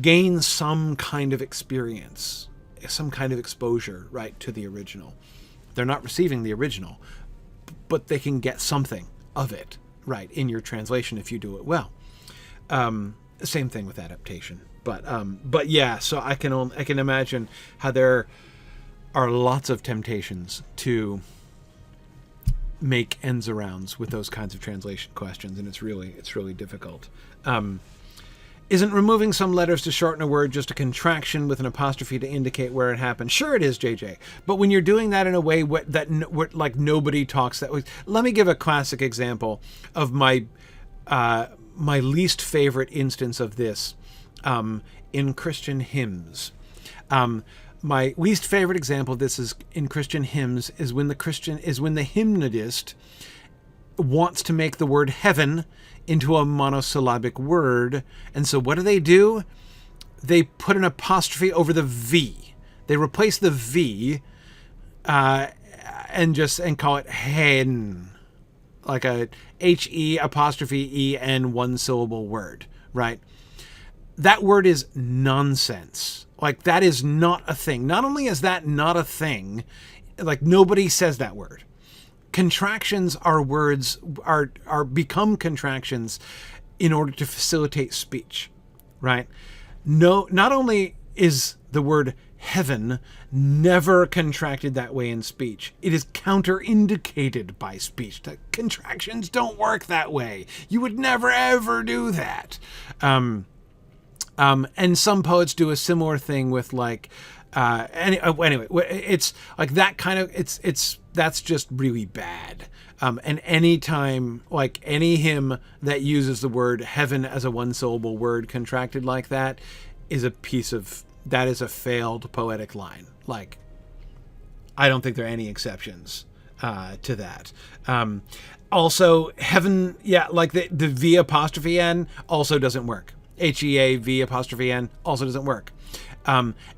[SPEAKER 1] gain some kind of experience, some kind of exposure, right, to the original. They're not receiving the original, but they can get something of it, right, in your translation if you do it well. Same thing with adaptation. But yeah, so I can imagine how there are lots of temptations to make ends arounds with those kinds of translation questions, and it's really difficult. Isn't removing some letters to shorten a word just a contraction with an apostrophe to indicate where it happened? Sure it is, JJ. But when you're doing that in a way that like nobody talks that way. Let me give a classic example of my least favorite instance of this in Christian hymns. My least favorite example of this is in Christian hymns is when the hymnodist wants to make the word heaven into a monosyllabic word. And so what do? They put an apostrophe over the V. They replace the V and call it hen, like a HE apostrophe EN one syllable word, right? That word is nonsense. Like, that is not a thing. Not only is that not a thing, like, nobody says that word. Contractions are words are become contractions in order to facilitate speech, right? No, not only is the word heaven never contracted that way in speech, it is counterindicated by speech. The contractions don't work that way. You would never ever do that. And some poets do a similar thing with, like, anyway, it's like that kind of, that's just really bad. And any time, like, any hymn that uses the word heaven as a one syllable word contracted like that is a failed poetic line. Like, I don't think there are any exceptions to that. Also, heaven, yeah, like the V apostrophe N also doesn't work. HEA V apostrophe N also doesn't work.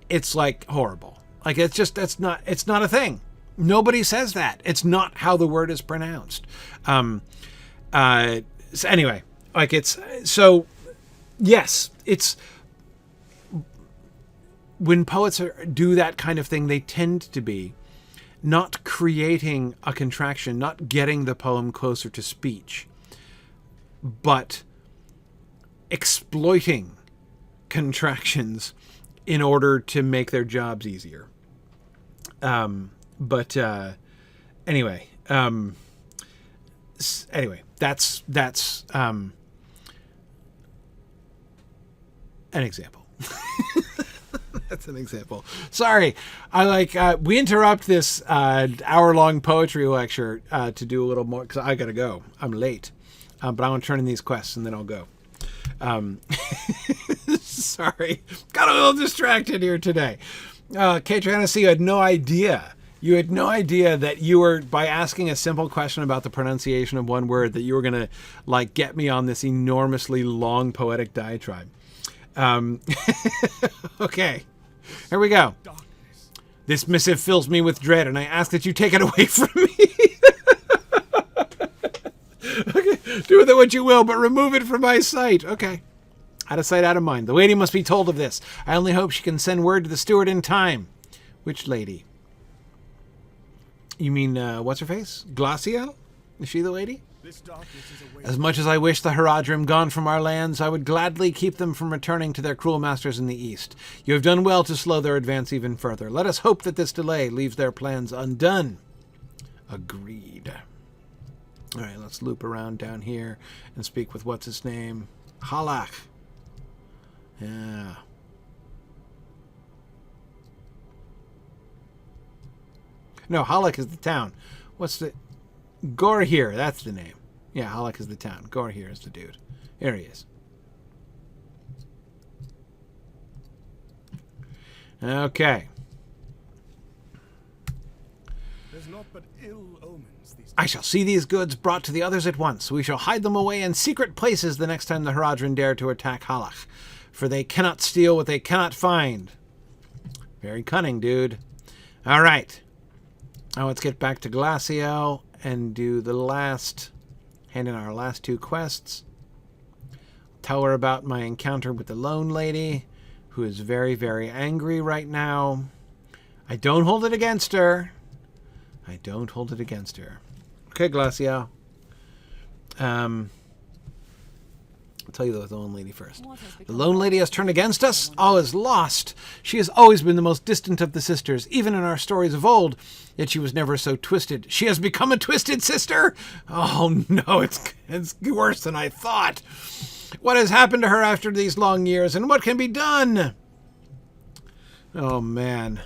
[SPEAKER 1] It's, like, horrible. Like, it's not a thing. Nobody says that. It's not how the word is pronounced. So anyway, like, yes, it's when poets do that kind of thing, they tend to be not creating a contraction, not getting the poem closer to speech, but exploiting contractions in order to make their jobs easier. Anyway, that's an example. That's an example. Sorry, we interrupt this hour-long poetry lecture to do a little more, because I gotta go. I'm late, but I want to turn in these quests and then I'll go. Sorry, got a little distracted here today. Terenis, you had no idea. You had no idea that you were, by asking a simple question about the pronunciation of one word, that you were going to, like, get me on this enormously long poetic diatribe. Okay, here we go. This missive fills me with dread, and I ask that you take it away from me. Okay, do with it what you will, but remove it from my sight. Okay. Out of sight, out of mind. The lady must be told of this. I only hope she can send word to the steward in time. Which lady? You mean, what's her face? Glassiel? Is she the lady? As much as I wish the Haradrim gone from our lands, I would gladly keep them from returning to their cruel masters in the east. You have done well to slow their advance even further. Let us hope that this delay leaves their plans undone. Agreed. All right, let's loop around down here and speak with what's his name? Halach. Yeah. No, Halach is the town. What's the... Gorhir, that's the name. Yeah, Halach is the town. Gorhir is the dude. Here he is. Okay.
[SPEAKER 3] There's naught but ill omens these
[SPEAKER 1] I shall see these goods brought to the others at once. We shall hide them away in secret places the next time the Haradrim dare to attack Halach. For they cannot steal what they cannot find. Very cunning, dude. All right. Now let's get back to Glassiel and do the last... hand in our last 2 quests. Tell her about my encounter with the Lone Lady, who is very, very angry right now. I don't hold it against her. I don't hold it against her. Okay, Glassiel. I'll tell you the Lone Lady first. The Lone Lady has turned against us. All is lost. She has always been the most distant of the sisters, even in our stories of old. Yet she was never so twisted. She has become a twisted sister? Oh, no, it's worse than I thought. What has happened to her after these long years, and what can be done? Oh, man.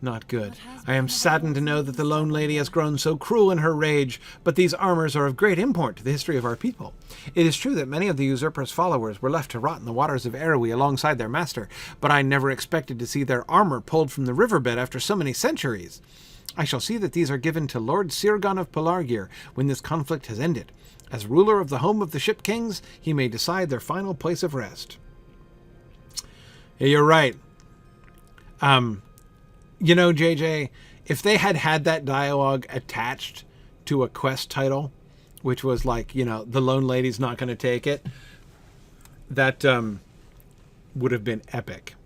[SPEAKER 1] Not good. I am saddened to know that the Lone Lady has grown so cruel in her rage, but these armors are of great import to the history of our people. It is true that many of the usurper's followers were left to rot in the waters of Erui alongside their master, but I never expected to see their armor pulled from the riverbed after so many centuries. I shall see that these are given to Lord Sirgon of Pelargir when this conflict has ended. As ruler of the home of the ship kings, he may decide their final place of rest. Yeah, you're right. You know, JJ, if they had had that dialogue attached to a quest title, which was like, you know, the Lone Lady's not going to take it, that would have been epic.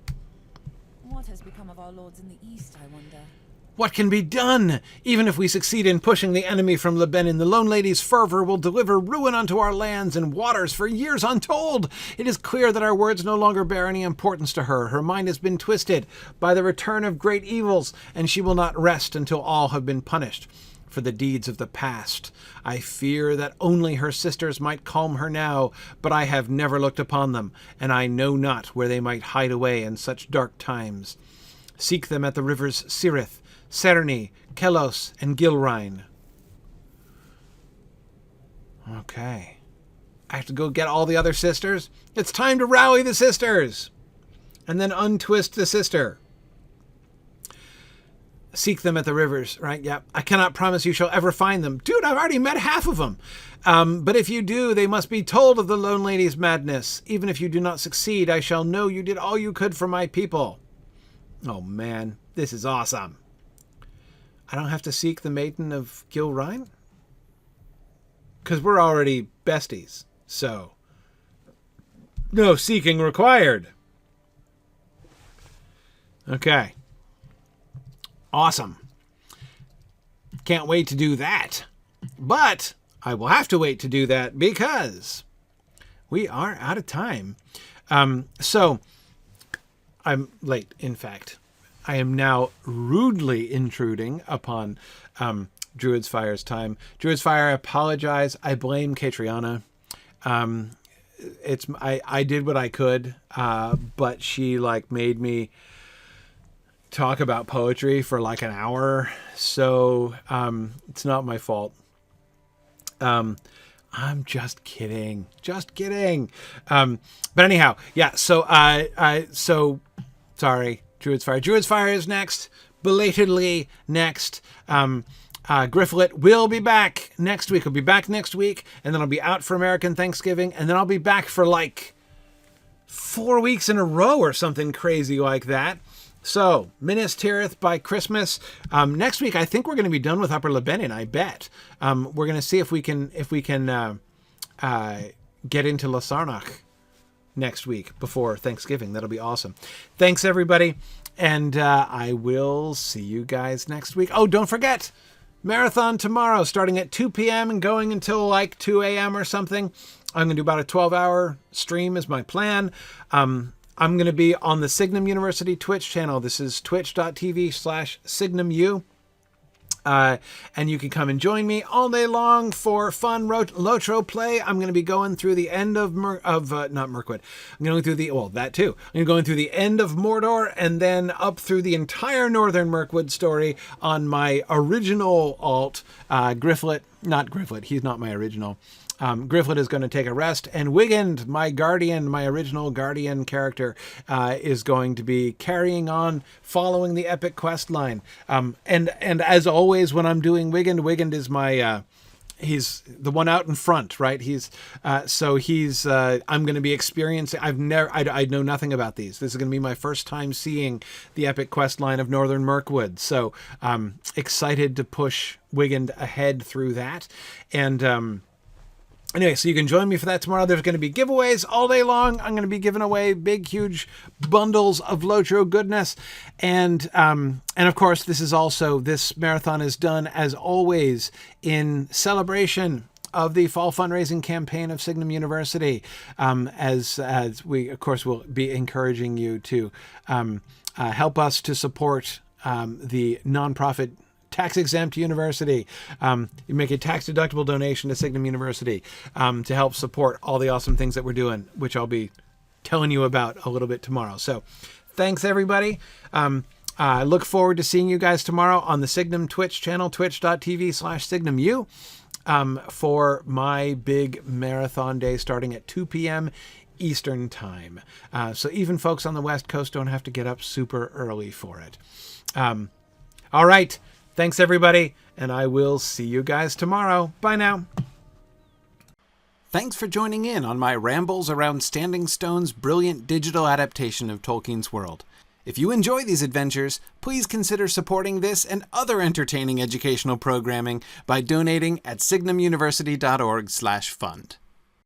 [SPEAKER 4] What has become of our lords in the east, I wonder?
[SPEAKER 1] What can be done? Even if we succeed in pushing the enemy from Lebanon, the Lone Lady's fervor will deliver ruin unto our lands and waters for years untold. It is clear that our words no longer bear any importance to her. Her mind has been twisted by the return of great evils, and she will not rest until all have been punished for the deeds of the past. I fear that only her sisters might calm her now, but I have never looked upon them, and I know not where they might hide away in such dark times. Seek them at the rivers Sirith, Serni, Kelos, and Gilrine. Okay. I have to go get all the other sisters? It's time to rally the sisters! And then untwist the sister. Seek them at the rivers, right? Yep. I cannot promise you shall ever find them. Dude, I've already met half of them. But if you do, they must be told of the Lone Lady's madness. Even if you do not succeed, I shall know you did all you could for my people. Oh, man. This is awesome. I don't have to seek the Maiden of Gilrine? Because we're already besties, so no seeking required. Okay. Awesome. Can't wait to do that. But I will have to wait to do that because we are out of time. So I'm late, in fact. I am now rudely intruding upon Druid's Fire's time. Druid's Fire, I apologize. I blame Catriona. I did what I could, but she made me talk about poetry for like an hour, so it's not my fault. I'm just kidding. But anyhow, yeah. So sorry. Druid's Fire. Druid's Fire is next. Belatedly next. Gryfflet will be back next week. I'll be back next week, and then I'll be out for American Thanksgiving, and then I'll be back for like 4 weeks in a row or something crazy like that. So, Minas Tirith by Christmas. Next week, I think we're going to be done with Upper Lebanon, I bet. We're going to see if we can get into Lasarnach next week before Thanksgiving. That'll be awesome. Thanks, everybody. And I will see you guys next week. Oh, don't forget, marathon tomorrow, starting at 2 p.m. and going until like 2 a.m. or something. I'm going to do about a 12-hour stream is my plan. I'm going to be on the Signum University Twitch channel. This is twitch.tv/SignumU. And you can come and join me all day long for fun Lotro play. I'm going to be going through the end of not Mirkwood. I'm going through that too. I'm going through the end of Mordor and then up through the entire Northern Mirkwood story on my original alt, Gryfflet. Not Gryfflet. He's not my original. Gryfflet is going to take a rest, and Wigand, my guardian, my original guardian character, is going to be carrying on, following the epic quest line. And as always, when I'm doing Wigand is my he's the one out in front, right? I'm going to be experiencing. I know nothing about these. This is going to be my first time seeing the epic quest line of Northern Mirkwood, so I'm excited to push Wigand ahead through that, and. Anyway, so you can join me for that tomorrow. There's going to be giveaways all day long. I'm going to be giving away big, huge bundles of Lotro goodness. And of course, this marathon is done, as always, in celebration of the fall fundraising campaign of Signum University, as we, of course, will be encouraging you to help us to support the nonprofit tax-exempt university. You make a tax-deductible donation to Signum University to help support all the awesome things that we're doing, which I'll be telling you about a little bit tomorrow. So thanks, everybody. I look forward to seeing you guys tomorrow on the Signum Twitch channel, twitch.tv/SignumU, for my big marathon day starting at 2 p.m. Eastern Time. So even folks on the West Coast don't have to get up super early for it. All right. Thanks, everybody, and I will see you guys tomorrow. Bye now. Thanks for joining in on my rambles around Standing Stone's brilliant digital adaptation of Tolkien's world. If you enjoy these adventures, please consider supporting this and other entertaining educational programming by donating at signumuniversity.org/fund.